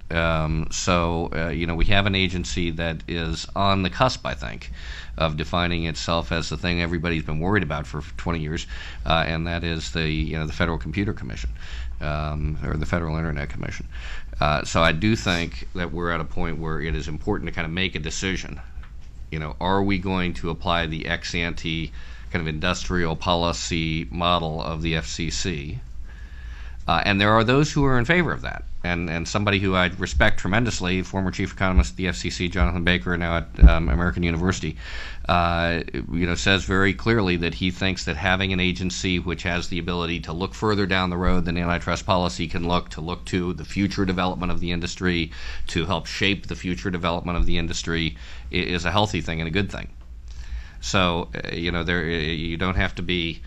We have an agency that is on the cusp, I think, of defining itself as the thing everybody's been worried about for 20 years, and that is the Federal Computer Commission, or the Federal Internet Commission. So I do think that we're at a point where it is important to kind of make a decision. Are we going to apply the ex ante kind of industrial policy model of the FCC? And there are those who are in favor of that. And somebody who I respect tremendously, former chief economist at the FCC, Jonathan Baker, now at American University, says very clearly that he thinks that having an agency which has the ability to look further down the road than antitrust policy can look to the future development of the industry, to help shape the future development of the industry, is a healthy thing and a good thing. So, you don't have to be,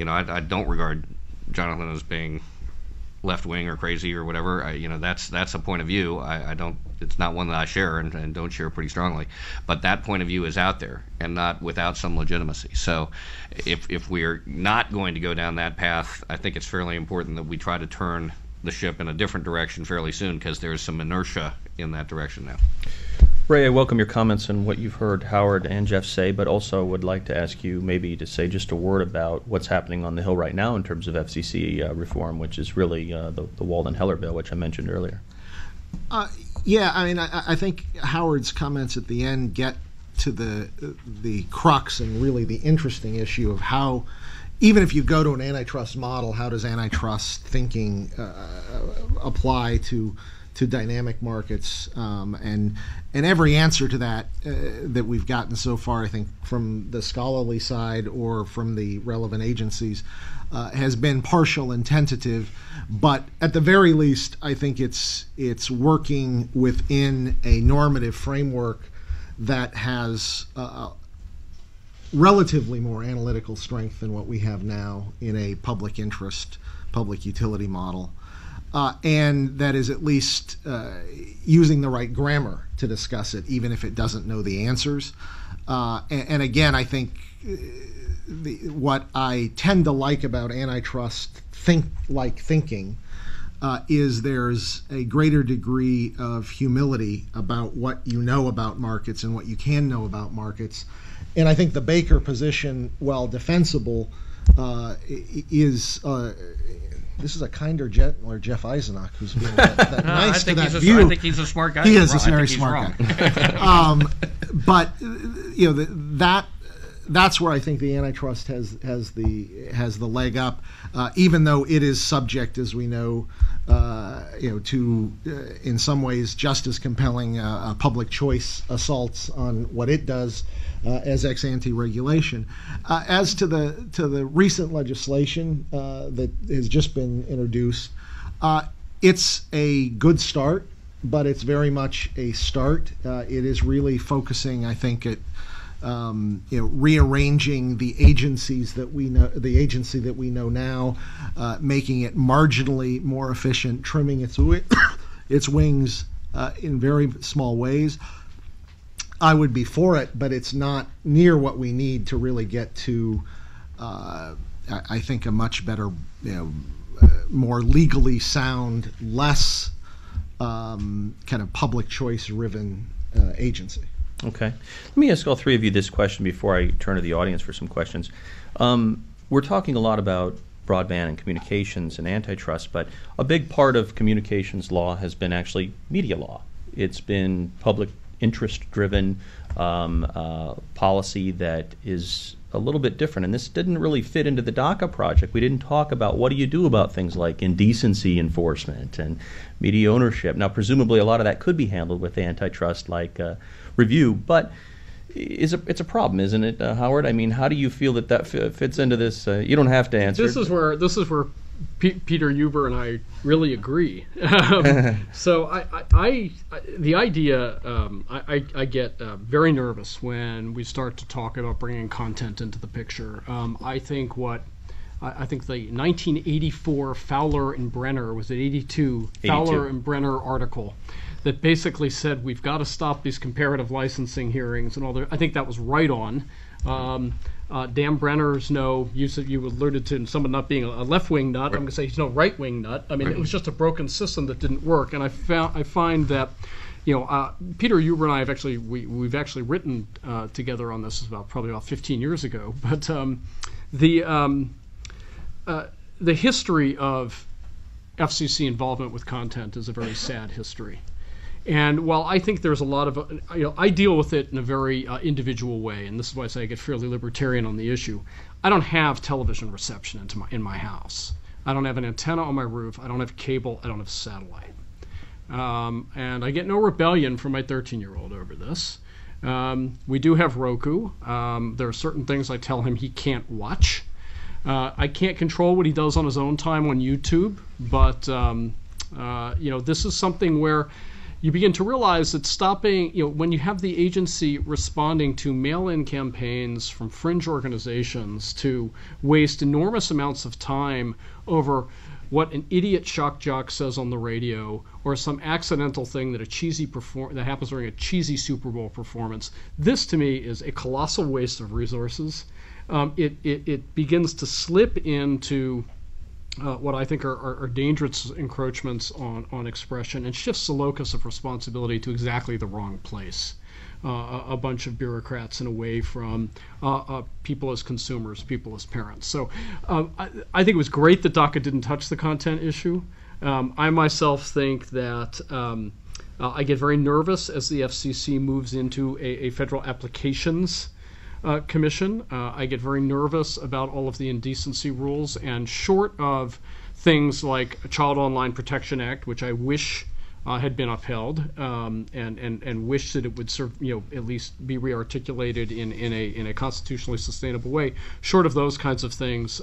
I don't regard Jonathan as being left-wing or crazy or whatever. That's a point of view. I don't. It's not one that I share and don't share pretty strongly. But that point of view is out there and not without some legitimacy. So, if we're not going to go down that path, I think it's fairly important that we try to turn the ship in a different direction fairly soon, because there's some inertia in that direction now. Ray, I welcome your comments on what you've heard Howard and Jeff say, but also would like to ask you maybe to say just a word about what's happening on the Hill right now in terms of FCC reform, which is really the Walden-Heller bill, which I mentioned earlier. I think Howard's comments at the end get to the crux and really the interesting issue of how, even if you go to an antitrust model, how does antitrust thinking apply to dynamic markets, and every answer to that that we've gotten so far, I think, from the scholarly side or from the relevant agencies, has been partial and tentative. But at the very least, I think it's working within a normative framework that has relatively more analytical strength than what we have now in a public interest, public utility model. And that is at least using the right grammar to discuss it, even if it doesn't know the answers. And again, I think what I tend to like about antitrust thinking is there's a greater degree of humility about what you know about markets and what you can know about markets. And I think the Baker position, while defensible, is. This is a kinder, gentler Jeff Eisenach who's being that nice to that view. I think he's a smart guy. He is a very smart guy. But that's where I think the antitrust has the leg up, even though it is subject, as we know, to in some ways just as compelling public choice assaults on what it does as ex ante regulation. As to the recent legislation that has just been introduced, it's a good start, but it's very much a start. It is really focusing, I think, at rearranging the agencies that we know, the agency that we know now, making it marginally more efficient, trimming its wings in very small ways. I would be for it, but it's not near what we need to really get to, I think, a much better, more legally sound, less kind of public choice-driven agency. Okay. Let me ask all three of you this question before I turn to the audience for some questions. We're talking a lot about broadband and communications and antitrust, but a big part of communications law has been actually media law. It's been public interest-driven policy that is a little bit different, and this didn't really fit into the DACA project. We didn't talk about what do you do about things like indecency enforcement and media ownership. Now, presumably a lot of that could be handled with antitrust-like review, but it's a problem, isn't it, Howard? I mean, how do you feel that fits into this? You don't have to answer. This is where Peter Huber and I really agree. So the idea, I get very nervous when we start to talk about bringing content into the picture. I think the 1984 Fowler and Brenner, was it 82? Fowler and Brenner article that basically said we've got to stop these comparative licensing hearings and all that. I think that was right on. Dan Brenner's you alluded to someone not being a left-wing nut. I'm going to say he's no right-wing nut. I mean, it was just a broken system that didn't work. And I find that, Peter Huber and I have we've actually written together on this probably about 15 years ago. But the history of FCC involvement with content is a very sad history. And while I think there's a lot of, I deal with it in a very individual way, and this is why I say I get fairly libertarian on the issue. I don't have television reception in my house. I don't have an antenna on my roof. I don't have cable. I don't have satellite. And I get no rebellion from my 13-year-old over this. We do have Roku. There are certain things I tell him he can't watch. I can't control what he does on his own time on YouTube, but this is something where you begin to realize that stopping, when you have the agency responding to mail-in campaigns from fringe organizations to waste enormous amounts of time over what an idiot shock jock says on the radio or some accidental thing that that happens during a cheesy Super Bowl performance, this to me is a colossal waste of resources. It begins to slip into what I think are dangerous encroachments on expression, and shifts the locus of responsibility to exactly the wrong place. A bunch of bureaucrats and away from people as consumers, people as parents. So I think it was great that DACA didn't touch the content issue. I myself think that I get very nervous as the FCC moves into a federal applications commission. I get very nervous about all of the indecency rules, and short of things like a Child Online Protection Act, which I wish had been upheld, and wish that it would serve, at least be rearticulated in a constitutionally sustainable way. Short of those kinds of things,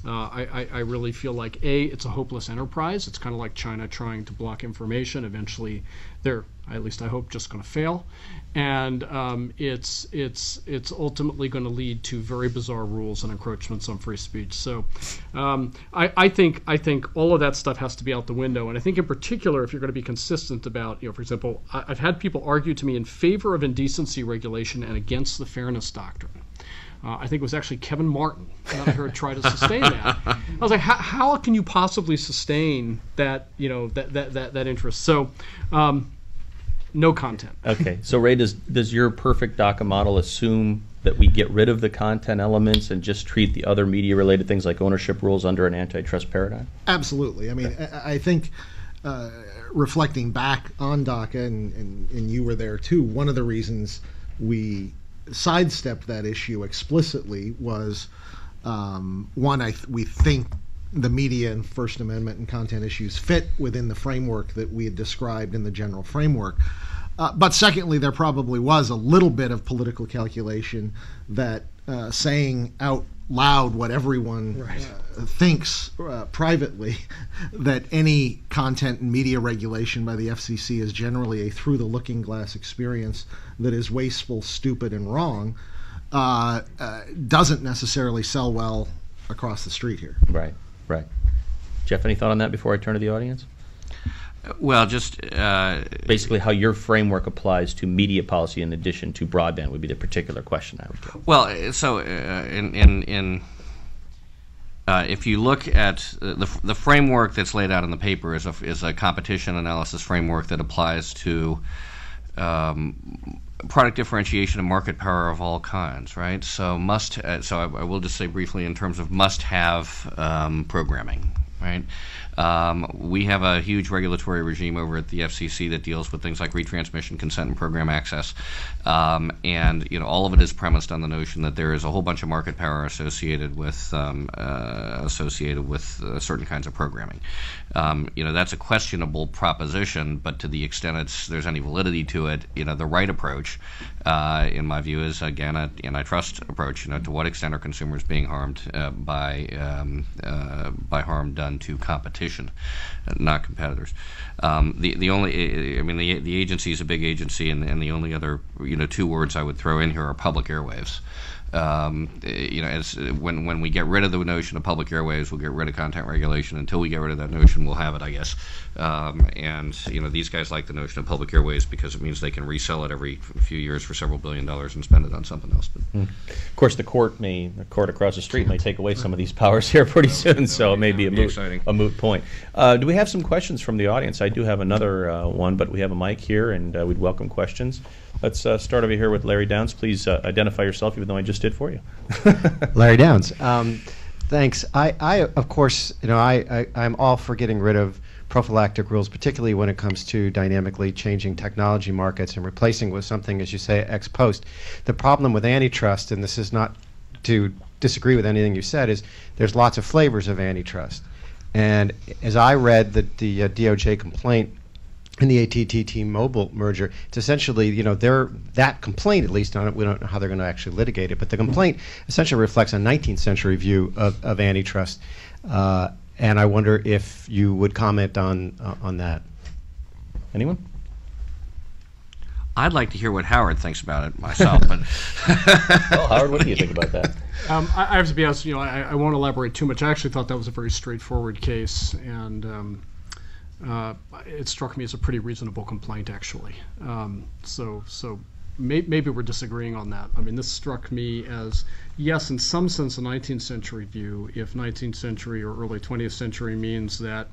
I really feel like it's a hopeless enterprise. It's kind of like China trying to block information. Eventually, they're, at least I hope, just going to fail, and it's ultimately going to lead to very bizarre rules and encroachments on free speech. So I think all of that stuff has to be out the window, and I think in particular, if you're going to be consistent about, for example, I've had people argue to me in favor of indecency regulation and against the fairness doctrine. I think it was actually Kevin Martin that I heard try to sustain that. I was like, how can you possibly sustain that, that interest? So, no content. Okay. So, Ray, does your perfect DACA model assume that we get rid of the content elements and just treat the other media-related things like ownership rules under an antitrust paradigm? Absolutely. I mean, I think reflecting back on DACA, and you were there too, one of the reasons we sidestepped that issue explicitly was, one, we think the media and First Amendment and content issues fit within the framework that we had described in the general framework. But secondly, there probably was a little bit of political calculation that saying out loud what everyone thinks privately, that any content and media regulation by the FCC is generally a through-the-looking-glass experience that is wasteful, stupid, and wrong, doesn't necessarily sell well across the street here. Right. Jeff, any thought on that before I turn to the audience? Well, just basically how your framework applies to media policy in addition to broadband would be the particular question I would get. Well, so if you look at the framework that's laid out in the paper is a competition analysis framework that applies to product differentiation and market power of all kinds, right? So I will just say briefly in terms of must-have programming, right? We have a huge regulatory regime over at the FCC that deals with things like retransmission, consent, and program access, and all of it is premised on the notion that there is a whole bunch of market power associated with certain kinds of programming. That's a questionable proposition, but to the extent there's any validity to it, the right approach, in my view, is again an antitrust approach. To what extent are consumers being harmed by harm done to competition, not competitors? The agency is a big agency, and the only other two words I would throw in here are public airwaves. When we get rid of the notion of public airwaves, we'll get rid of content regulation. Until we get rid of that notion, we'll have it, I guess. These guys like the notion of public airwaves because it means they can resell it every few years for several $1 billion and spend it on something else. Of course, the court across the street may take away some of these powers here pretty soon, so it may be a moot point. Do we have some questions from the audience? I do have another one, but we have a mic here, and we'd welcome questions. Let's start over here with Larry Downs. Please identify yourself, even though I just did for you. Larry Downs. Thanks. I of course, I'm all for getting rid of prophylactic rules, particularly when it comes to dynamically changing technology markets and replacing with something, as you say, ex post. The problem with antitrust, and this is not to disagree with anything you said, is there's lots of flavors of antitrust. And as I read the DOJ complaint in the AT&T T-Mobile merger, it's essentially, that complaint, at least on it, we don't know how they're going to actually litigate it, but the complaint essentially reflects a 19th century view of antitrust. And I wonder if you would comment on that. Anyone? I'd like to hear what Howard thinks about it myself. But well, Howard, what do you think about that? I have to be honest, I won't elaborate too much. I actually thought that was a very straightforward case, and it struck me as a pretty reasonable complaint, actually. So maybe we're disagreeing on that. I mean, this struck me as, yes, in some sense, a 19th century view, if 19th century or early 20th century means that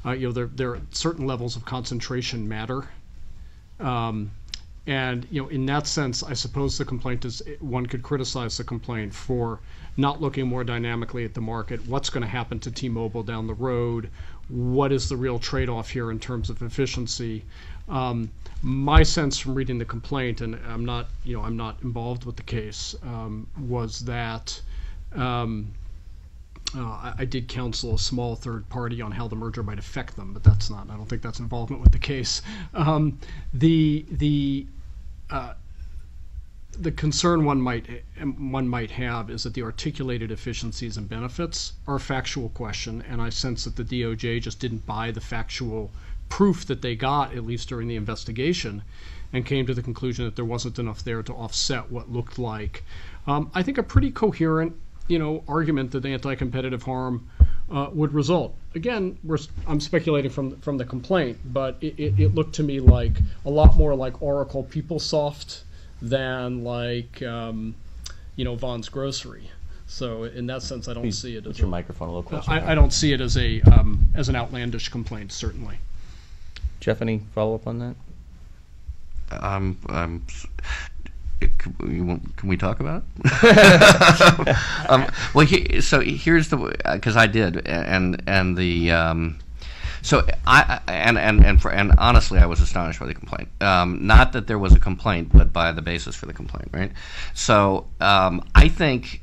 there are certain levels of concentration matter. And in that sense, I suppose the complaint is, one could criticize the complaint for not looking more dynamically at the market. What's going to happen to T-Mobile down the road? What is the real trade-off here in terms of efficiency? My sense from reading the complaint, and I'm not involved with the case, was that I did counsel a small third party on how the merger might affect them, but I don't think that's involvement with the case. The concern one might have is that the articulated efficiencies and benefits are a factual question, and I sense that the DOJ just didn't buy the factual proof that they got, at least during the investigation, and came to the conclusion that there wasn't enough there to offset what looked like, I think, a pretty coherent, argument that anti-competitive harm would result. Again, I'm speculating from the complaint, but it looked to me like a lot more like Oracle PeopleSoft than like Vaughn's Grocery. So in that sense, I don't see it as your microphone a little closer. I don't see it as an outlandish complaint, certainly. Jeff, any follow-up on that? Can we talk about it? So here's the, because I did, and the so and honestly, I was astonished by the complaint. Not that there was a complaint, but by the basis for the complaint, right? So I think.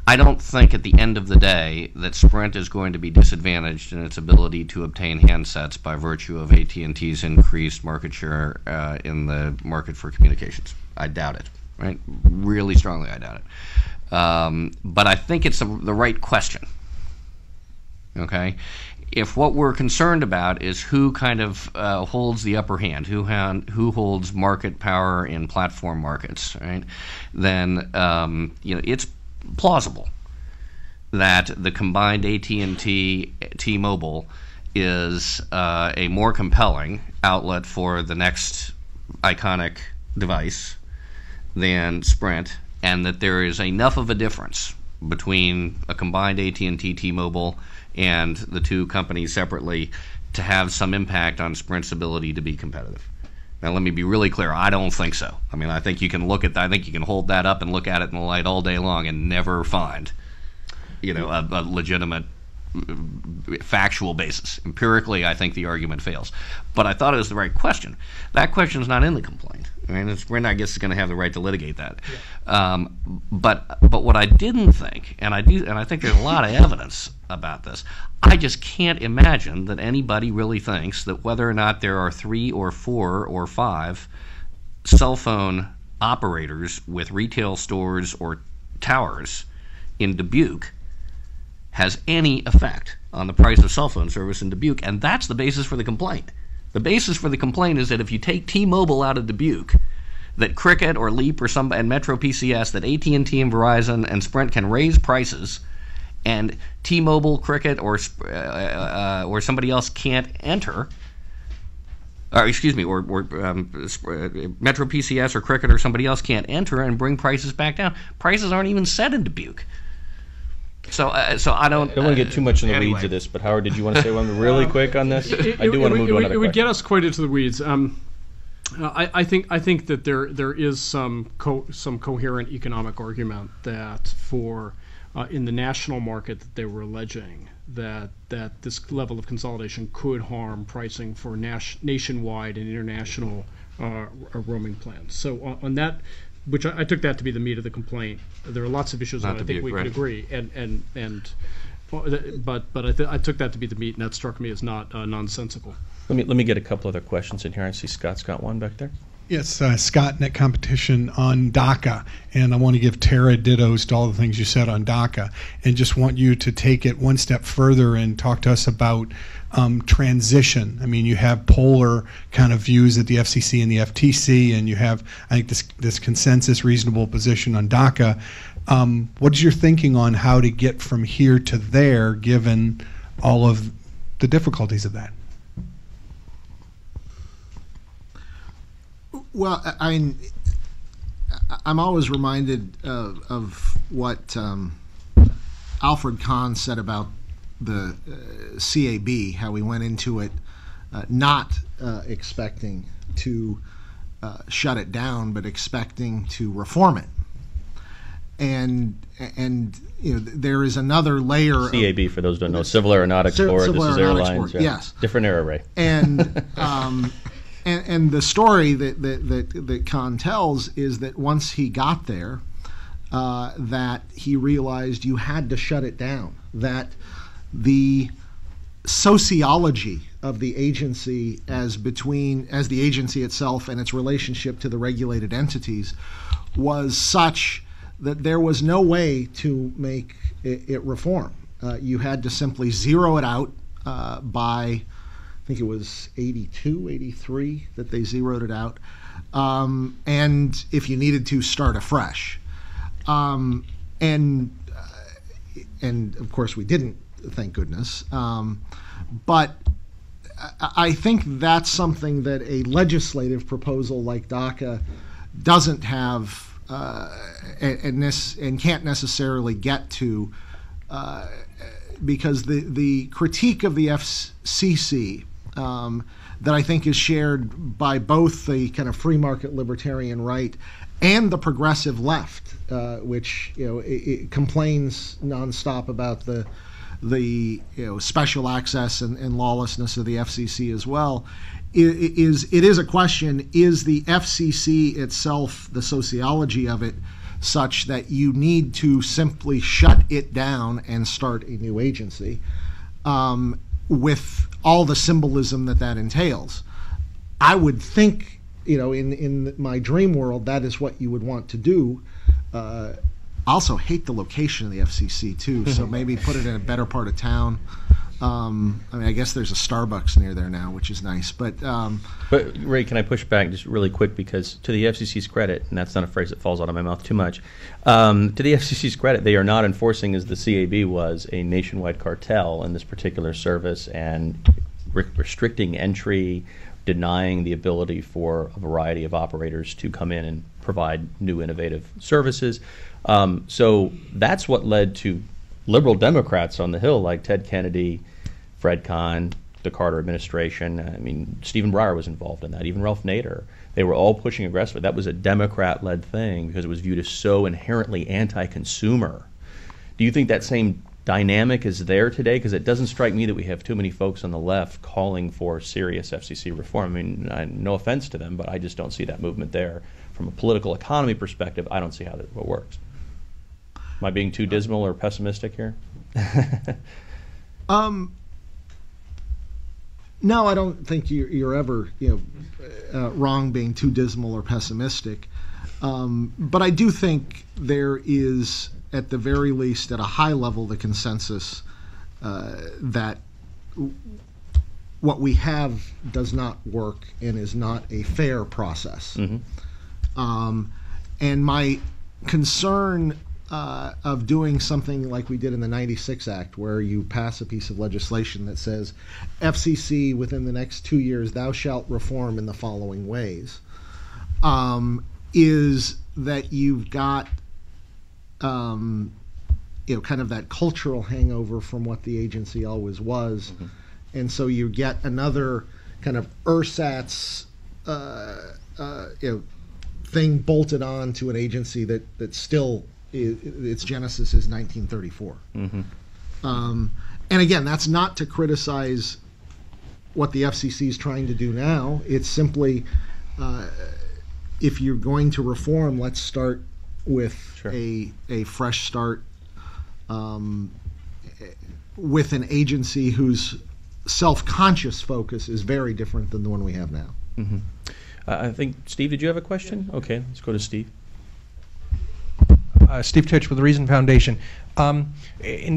I don't think at the end of the day that Sprint is going to be disadvantaged in its ability to obtain handsets by virtue of AT&T's increased market share in the market for communications. I doubt it, right? Really strongly, I doubt it. But I think it's the right question, okay? If what we're concerned about is who kind of holds the upper hand, who holds market power in platform markets, right? Then it's plausible that the combined AT&T T-Mobile is a more compelling outlet for the next iconic device than Sprint, and that there is enough of a difference between a combined AT&T T-Mobile and the two companies separately to have some impact on Sprint's ability to be competitive. Now, let me be really clear. I don't think so. I mean, I think you can look at that. I think you can hold that up and look at it in the light all day long and never find, a legitimate factual basis. Empirically, I think the argument fails. But I thought it was the right question. That question is not in the complaint. I mean, Sprint, I guess, is going to have the right to litigate that. Yeah. But what I didn't think, and I think there's a lot of evidence about this, I just can't imagine that anybody really thinks that whether or not there are 3 or 4 or 5 cell phone operators with retail stores or towers in Dubuque has any effect on the price of cell phone service in Dubuque, and that's the basis for the complaint. The basis for the complaint is that if you take T-Mobile out of Dubuque, that Cricket or Leap and Metro PCS, that AT&T and Verizon and Sprint can raise prices, and T-Mobile, Cricket, or somebody else can't enter, or Metro PCS or Cricket or somebody else can't enter and bring prices back down. Prices aren't even set in Dubuque. So I don't want to get too much in the weeds of this, but Howard, did you want to say one really quick on this? I do want to move to another question. It would get us quite into the weeds. I think that there is some coherent economic argument that for in the national market that they were alleging that this level of consolidation could harm pricing for nationwide and international roaming plans. So on that, which I took that to be the meat of the complaint. There are lots of issues that I think we could agree, but I took that to be the meat, and that struck me as not nonsensical. Let me get a couple other questions in here. I see Scott's got one back there. Yes, Scott, Net Competition on DACA, and I want to give Tara dittos to all the things you said on DACA, and just want you to take it one step further and talk to us about transition. I mean, you have polar kind of views at the FCC and the FTC, and you have, I think, this consensus, reasonable position on DACA. What is your thinking on how to get from here to there, given all of the difficulties of that? Well, I mean, I'm always reminded of what Alfred Kahn said about the CAB, how we went into it not expecting to shut it down, but expecting to reform it. And there is another layer. CAB, for those who don't know, Civil Aeronautics Board. This is airlines. Yes, different era, Ray. And the story that Kahn tells is that once he got there, that he realized you had to shut it down. That the sociology of the agency as the agency itself and its relationship to the regulated entities was such that there was no way to make it reform. You had to simply zero it out by, I think it was 82, 83 that they zeroed it out. And if you needed to, start afresh. And of course we didn't, thank goodness. But I think that's something that a legislative proposal like DACA doesn't have and can't necessarily get to, because the critique of the FCC that I think is shared by both the kind of free market libertarian right and the progressive left, which it complains nonstop about the special access and lawlessness of the FCC as well. It is a question: is the FCC itself, the sociology of it, such that you need to simply shut it down and start a new agency, with all the symbolism that entails? I would think, in my dream world, that is what you would want to do. I also hate the location of the FCC too, so maybe put it in a better part of town. I guess there's a Starbucks near there now, which is nice. But Ray, can I push back just really quick, because to the FCC's credit, and that's not a phrase that falls out of my mouth too much, to the FCC's credit, they are not enforcing, as the CAB was, a nationwide cartel in this particular service and restricting entry, denying the ability for a variety of operators to come in and provide new innovative services. So that's what led to liberal Democrats on the Hill like Ted Kennedy, Fred Kahn, the Carter administration. Stephen Breyer was involved in that, even Ralph Nader. They were all pushing aggressively. That was a Democrat-led thing because it was viewed as so inherently anti-consumer. Do you think that same dynamic is there today? Because it doesn't strike me that we have too many folks on the left calling for serious FCC reform. No offense to them, but I just don't see that movement there. From a political economy perspective, I don't see how that works. Am I being too dismal or pessimistic here? No, I don't think you're ever wrong being too dismal or pessimistic. But I do think there is, at the very least, at a high level, the consensus that what we have does not work and is not a fair process. Mm-hmm. And my concern of doing something like we did in the 96 Act, where you pass a piece of legislation that says, FCC, within the next 2 years, thou shalt reform in the following ways, is that you've got kind of that cultural hangover from what the agency always was. Mm-hmm. And so you get another kind of ersatz thing bolted on to an agency that still its genesis is 1934. Mm-hmm. And again, that's not to criticize what the FCC is trying to do now. It's simply, if you're going to reform, let's start with a fresh start with an agency whose self-conscious focus is very different than the one we have now. Mm-hmm. I think, Steve, did you have a question? Okay, let's go to Steve. Steve Titch with the Reason Foundation. And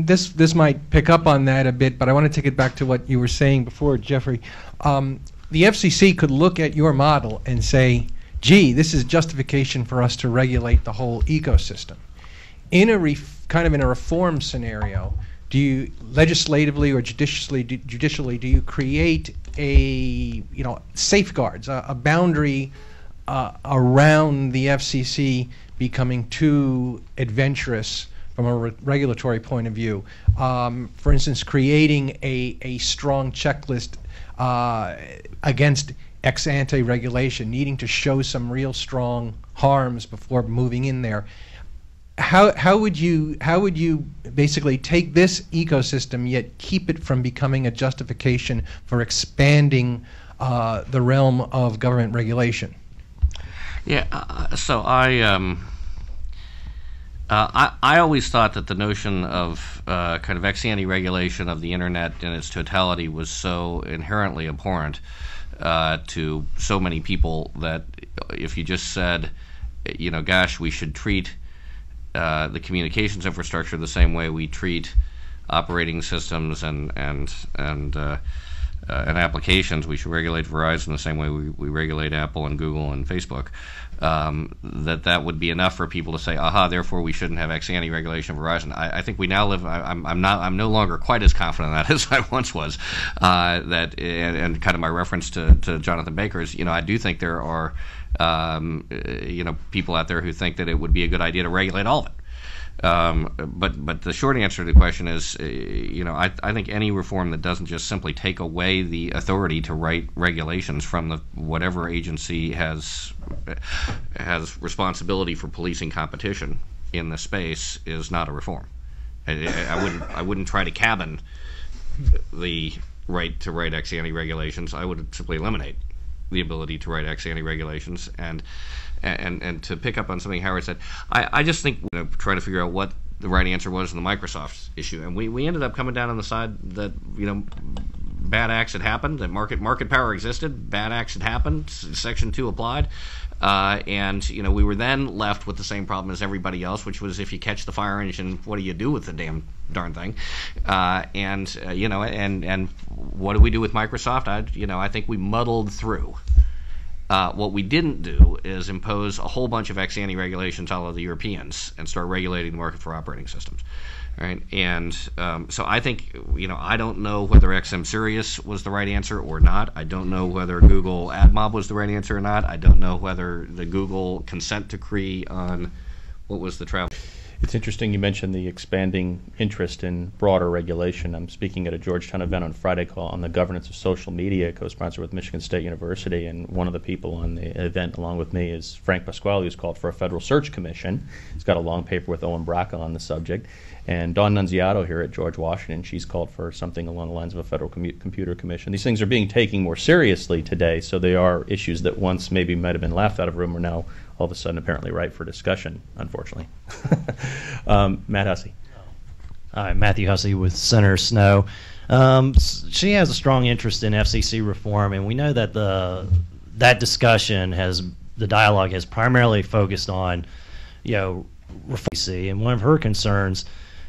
this might pick up on that a bit, but I want to take it back to what you were saying before, Jeffrey. The FCC could look at your model and say, gee, this is justification for us to regulate the whole ecosystem. In a kind of in a reform scenario, do you legislatively or judicially do you create a safeguards, a boundary around the FCC becoming too adventurous from a regulatory point of view? For instance, creating a strong checklist against ex ante regulation, needing to show some real strong harms before moving in there. How would you basically take this ecosystem yet keep it from becoming a justification for expanding the realm of government regulation? Yeah, so I always thought that the notion of kind of ex ante regulation of the internet in its totality was so inherently abhorrent to so many people that if you just said, gosh, we should treat the communications infrastructure the same way we treat operating systems and applications. We should regulate Verizon the same way we regulate Apple and Google and Facebook. That would be enough for people to say, aha, therefore we shouldn't have ex ante regulation of Verizon. I think we now live. I'm no longer quite as confident in that as I once was. That and kind of my reference to Jonathan Baker's. I do think there are people out there who think that it would be a good idea to regulate all of it. But the short answer to the question is, I think any reform that doesn't just simply take away the authority to write regulations from whatever agency has responsibility for policing competition in the space is not a reform. I wouldn't try to cabin the right to write ex ante regulations. I would simply eliminate the ability to write ex ante regulations. And to pick up on something Howard said, I just think trying to figure out what the right answer was in the Microsoft issue, and we ended up coming down on the side that bad acts had happened, that market power existed, bad acts had happened, Section 2 applied, and we were then left with the same problem as everybody else, which was if you catch the fire engine, what do you do with the darn thing? And what do we do with Microsoft? I think we muddled through. What we didn't do is impose a whole bunch of ex ante regulations all of the Europeans and start regulating the market for operating systems. Right? And so I think, I don't know whether XM Sirius was the right answer or not. I don't know whether Google AdMob was the right answer or not. I don't know whether the Google consent decree on what was the travel. It's interesting you mentioned the expanding interest in broader regulation. I'm speaking at a Georgetown event on Friday called on the governance of social media, co-sponsored with Michigan State University, and one of the people on the event along with me is Frank Pasquale, who's called for a federal search commission. He's got a long paper with Owen Braca on the subject. And Dawn Nunziato here at George Washington, she's called for something along the lines of a federal computer commission. These things are being taken more seriously today, so they are issues that once maybe might have been laughed out of room are now all of a sudden apparently ripe for discussion, unfortunately. Matt Hussey. Hi, Matthew Hussey with Senator Snow. She has a strong interest in FCC reform, and we know that that discussion the dialogue has primarily focused on, reform. And one of her concerns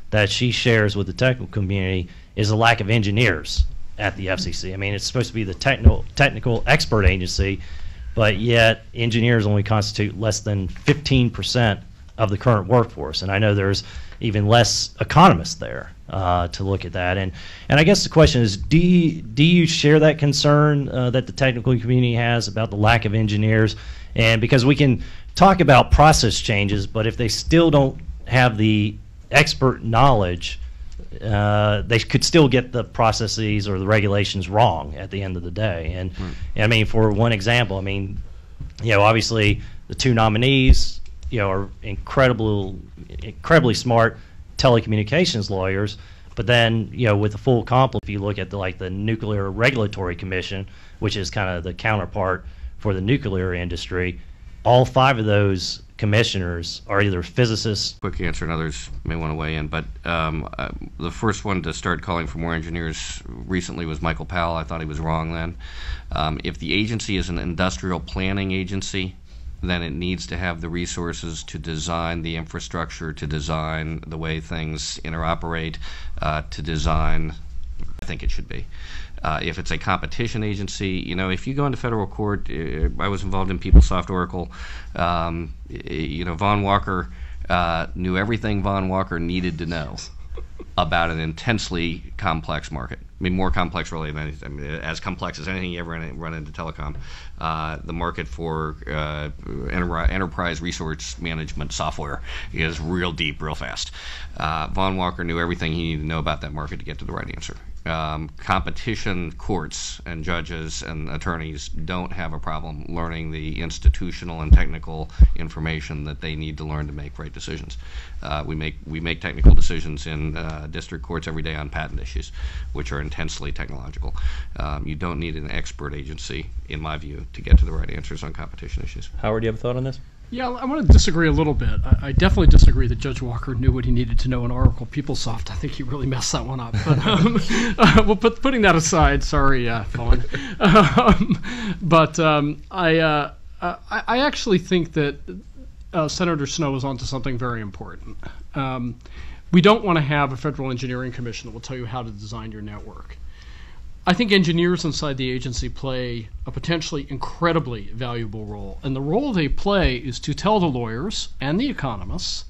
that she shares with the technical community is the lack of engineers at the FCC. I mean, it's supposed to be the technical expert agency, but yet engineers only constitute less than 15% of the current workforce. And I know there's even less economists there to look at that. And I guess the question is, do you share that concern that the technical community has about the lack of engineers? And because we can talk about process changes, but if they still don't have the expert knowledge, they could still get the processes or the regulations wrong at the end of the day. And I mean, for one example, I mean, obviously the two nominees, are incredibly smart telecommunications lawyers, but then, with the full complement, if you look at the Nuclear Regulatory Commission, which is kind of the counterpart for the nuclear industry, all five of those commissioners are either physicists. Quick answer, and others may want to weigh in, but the first one to start calling for more engineers recently was Michael Powell. I thought he was wrong then. If the agency is an industrial planning agency, then it needs to have the resources to design the infrastructure, to design the way things interoperate, to design, I think it should be. If it's a competition agency, if you go into federal court, I was involved in PeopleSoft Oracle, Von Walker knew everything Von Walker needed to know about an intensely complex market. I mean, more complex really than as complex as anything you ever run into telecom. The market for enterprise resource management software is real deep, real fast. Von Walker knew everything he needed to know about that market to get to the right answer. Competition courts and judges and attorneys don't have a problem learning the institutional and technical information that they need to learn to make right decisions. We make technical decisions in district courts every day on patent issues, which are intensely technological. You don't need an expert agency, in my view, to get to the right answers on competition issues. Howard, do you have a thought on this? Yeah, I want to disagree a little bit. I definitely disagree that Judge Walker knew what he needed to know in Oracle PeopleSoft. I think he really messed that one up. But well, putting that aside, sorry, Fawn. I actually think that Senator Snow is onto something very important. We don't want to have a federal engineering commission that will tell you how to design your network. I think engineers inside the agency play a potentially incredibly valuable role. And the role they play is to tell the lawyers and the economists,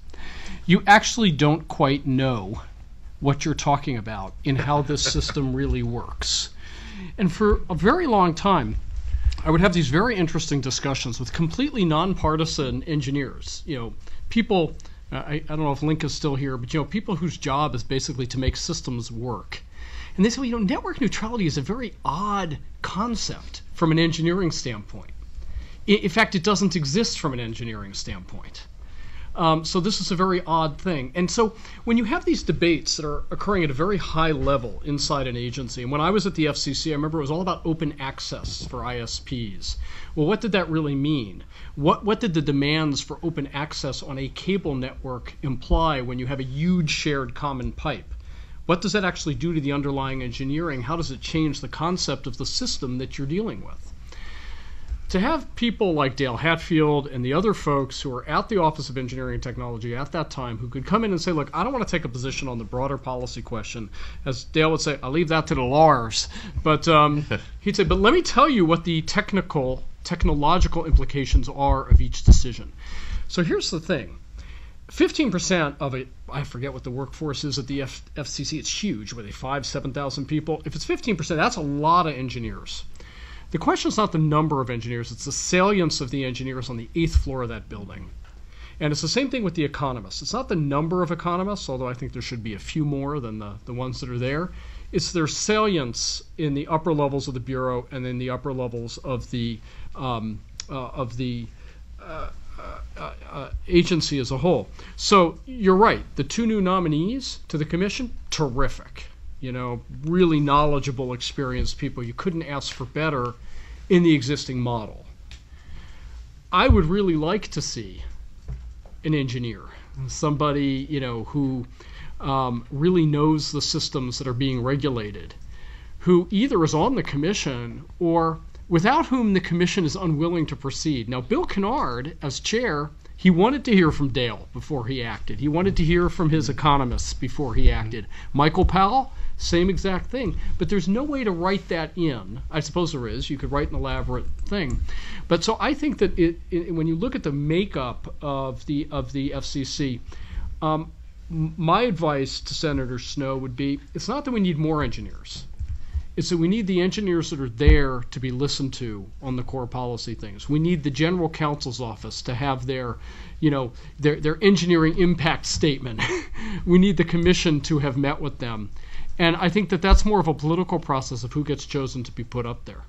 you actually don't quite know what you're talking about in how this system really works. And for a very long time, I would have these very interesting discussions with completely nonpartisan engineers, people I don't know if Link is still here, but people whose job is basically to make systems work. And they say, well, network neutrality is a very odd concept from an engineering standpoint. In fact, it doesn't exist from an engineering standpoint. So this is a very odd thing. And so when you have these debates that are occurring at a very high level inside an agency, and when I was at the FCC, I remember it was all about open access for ISPs. Well, what did that really mean? What did the demands for open access on a cable network imply when you have a huge shared common pipe? What does that actually do to the underlying engineering? How does it change the concept of the system that you're dealing with? To have people like Dale Hatfield and the other folks who were at the Office of Engineering and Technology at that time who could come in and say, look, I don't want to take a position on the broader policy question. As Dale would say, I'll leave that to the lawyers. But he'd say, but let me tell you what the technological implications are of each decision. So here's the thing. 15% of it, I forget what the workforce is at the FCC. It's huge. Were they 7,000 people? If it's 15%, that's a lot of engineers. The question is not the number of engineers, it's the salience of the engineers on the 8th floor of that building. And it's the same thing with the economists. It's not the number of economists, although I think there should be a few more than the ones that are there. It's their salience in the upper levels of the Bureau and in the upper levels of the agency as a whole. So you're right, the 2 new nominees to the commission, terrific. Really knowledgeable, experienced people. You couldn't ask for better in the existing model. I would really like to see an engineer, somebody who really knows the systems that are being regulated, who either is on the commission or without whom the commission is unwilling to proceed. Now, Bill Kennard, as chair, he wanted to hear from Dale before he acted. He wanted to hear from his economists before he acted. Michael Powell, same exact thing. But there's no way to write that in. I suppose there is. You could write an elaborate thing. But so I think that when you look at the makeup of the FCC, my advice to Senator Snowe would be, it's not that we need more engineers. It's that we need the engineers that are there to be listened to on the core policy things. We need the general counsel's office to have their engineering impact statement. We need the commission to have met with them. And I think that that's more of a political process of who gets chosen to be put up there.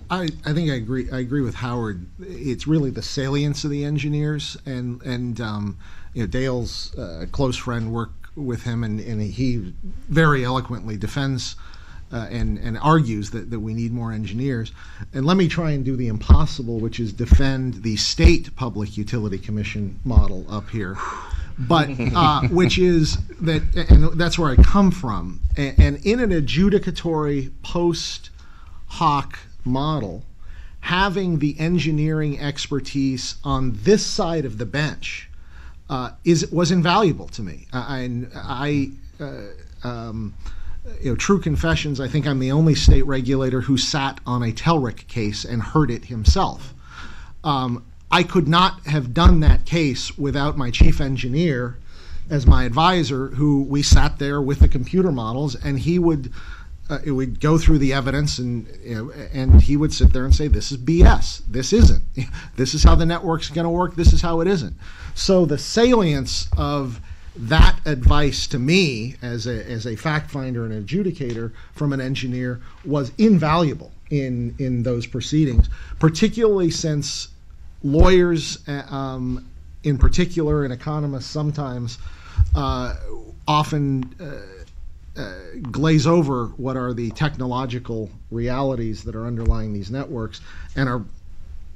I think I agree with Howard. It's really the salience of the engineers, and Dale's close friend worked with him, and he very eloquently defends and argues that we need more engineers. And let me try and do the impossible, which is defend the state Public Utility Commission model up here. But which is that, and that's where I come from. And in an adjudicatory post hoc model, having the engineering expertise on this side of the bench was invaluable to me. True confessions, I think I'm the only state regulator who sat on a TELRIC case and heard it himself. I could not have done that case without my chief engineer as my advisor, who we sat there with the computer models, and he would go through the evidence, and he would sit there and say, this is BS, this isn't, this is how the network's going to work, this is how it isn't. So the salience of that advice to me as a fact finder and adjudicator from an engineer was invaluable in those proceedings, particularly since lawyers in particular and economists sometimes often glaze over what are the technological realities that are underlying these networks and are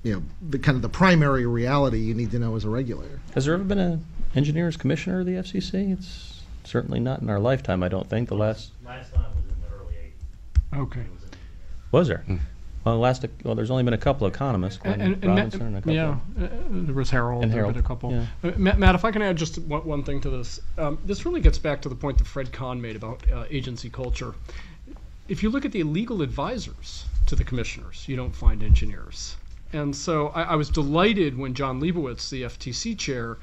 the kind of the primary reality you need to know as a regulator. Has there ever been an engineers commissioner of the FCC? It's certainly not in our lifetime, I don't think. Last time was in the early 80s. Okay. Was there? Well, there's only been a couple of economists, Glenn Robinson and a couple. Yeah, there was Harold. And Harold. There have been a couple. Yeah. Matt, if I can add just one thing to this. This really gets back to the point that Fred Kahn made about agency culture. If you look at the legal advisors to the commissioners, you don't find engineers. And so I was delighted when John Leibowitz, the FTC chair,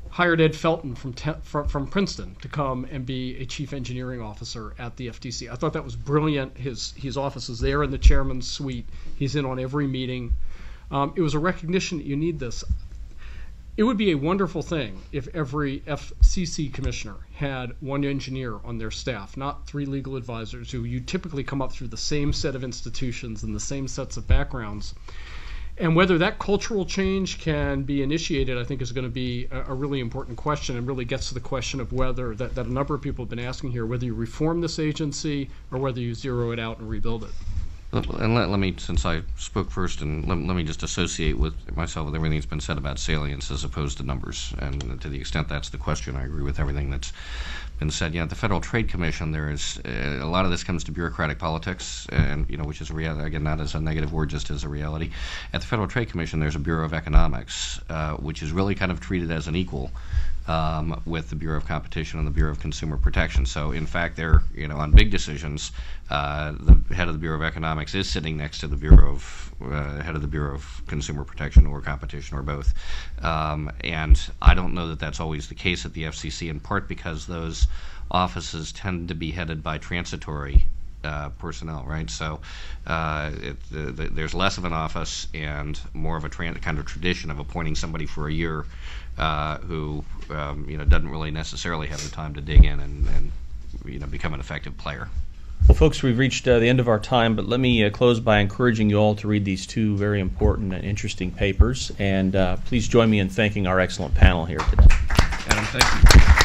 hired Ed Felton from Princeton to come and be a chief engineering officer at the FTC. I thought that was brilliant. His office is there in the chairman's suite. He's in on every meeting. It was a recognition that you need this. It would be a wonderful thing if every FCC commissioner had one engineer on their staff, not 3 legal advisors who you typically come up through the same set of institutions and the same sets of backgrounds. And whether that cultural change can be initiated, I think, is going to be a really important question, and really gets to the question of whether, that a number of people have been asking here, whether you reform this agency or whether you zero it out and rebuild it. And let me, since I spoke first, and let me just associate with myself with everything that's been said about salience as opposed to numbers. And to the extent that's the question, I agree with everything that's been said. At the Federal Trade Commission, there is a lot of this comes to bureaucratic politics, and which is a reality. Again, not as a negative word, just as a reality. At the Federal Trade Commission, there's a Bureau of Economics, which is really kind of treated as an equal with the Bureau of Competition and the Bureau of Consumer Protection. So, in fact, they're on big decisions. The head of the Bureau of Economics is sitting next to the head of the Bureau of Consumer Protection or Competition or both. And I don't know that that's always the case at the FCC, in part because those offices tend to be headed by transitory personnel, right? So there's less of an office and more of a kind of tradition of appointing somebody for a year who doesn't really necessarily have the time to dig in and become an effective player. Well, folks, we've reached the end of our time, but let me close by encouraging you all to read these 2 very important and interesting papers, and please join me in thanking our excellent panel here today. Adam, thank you.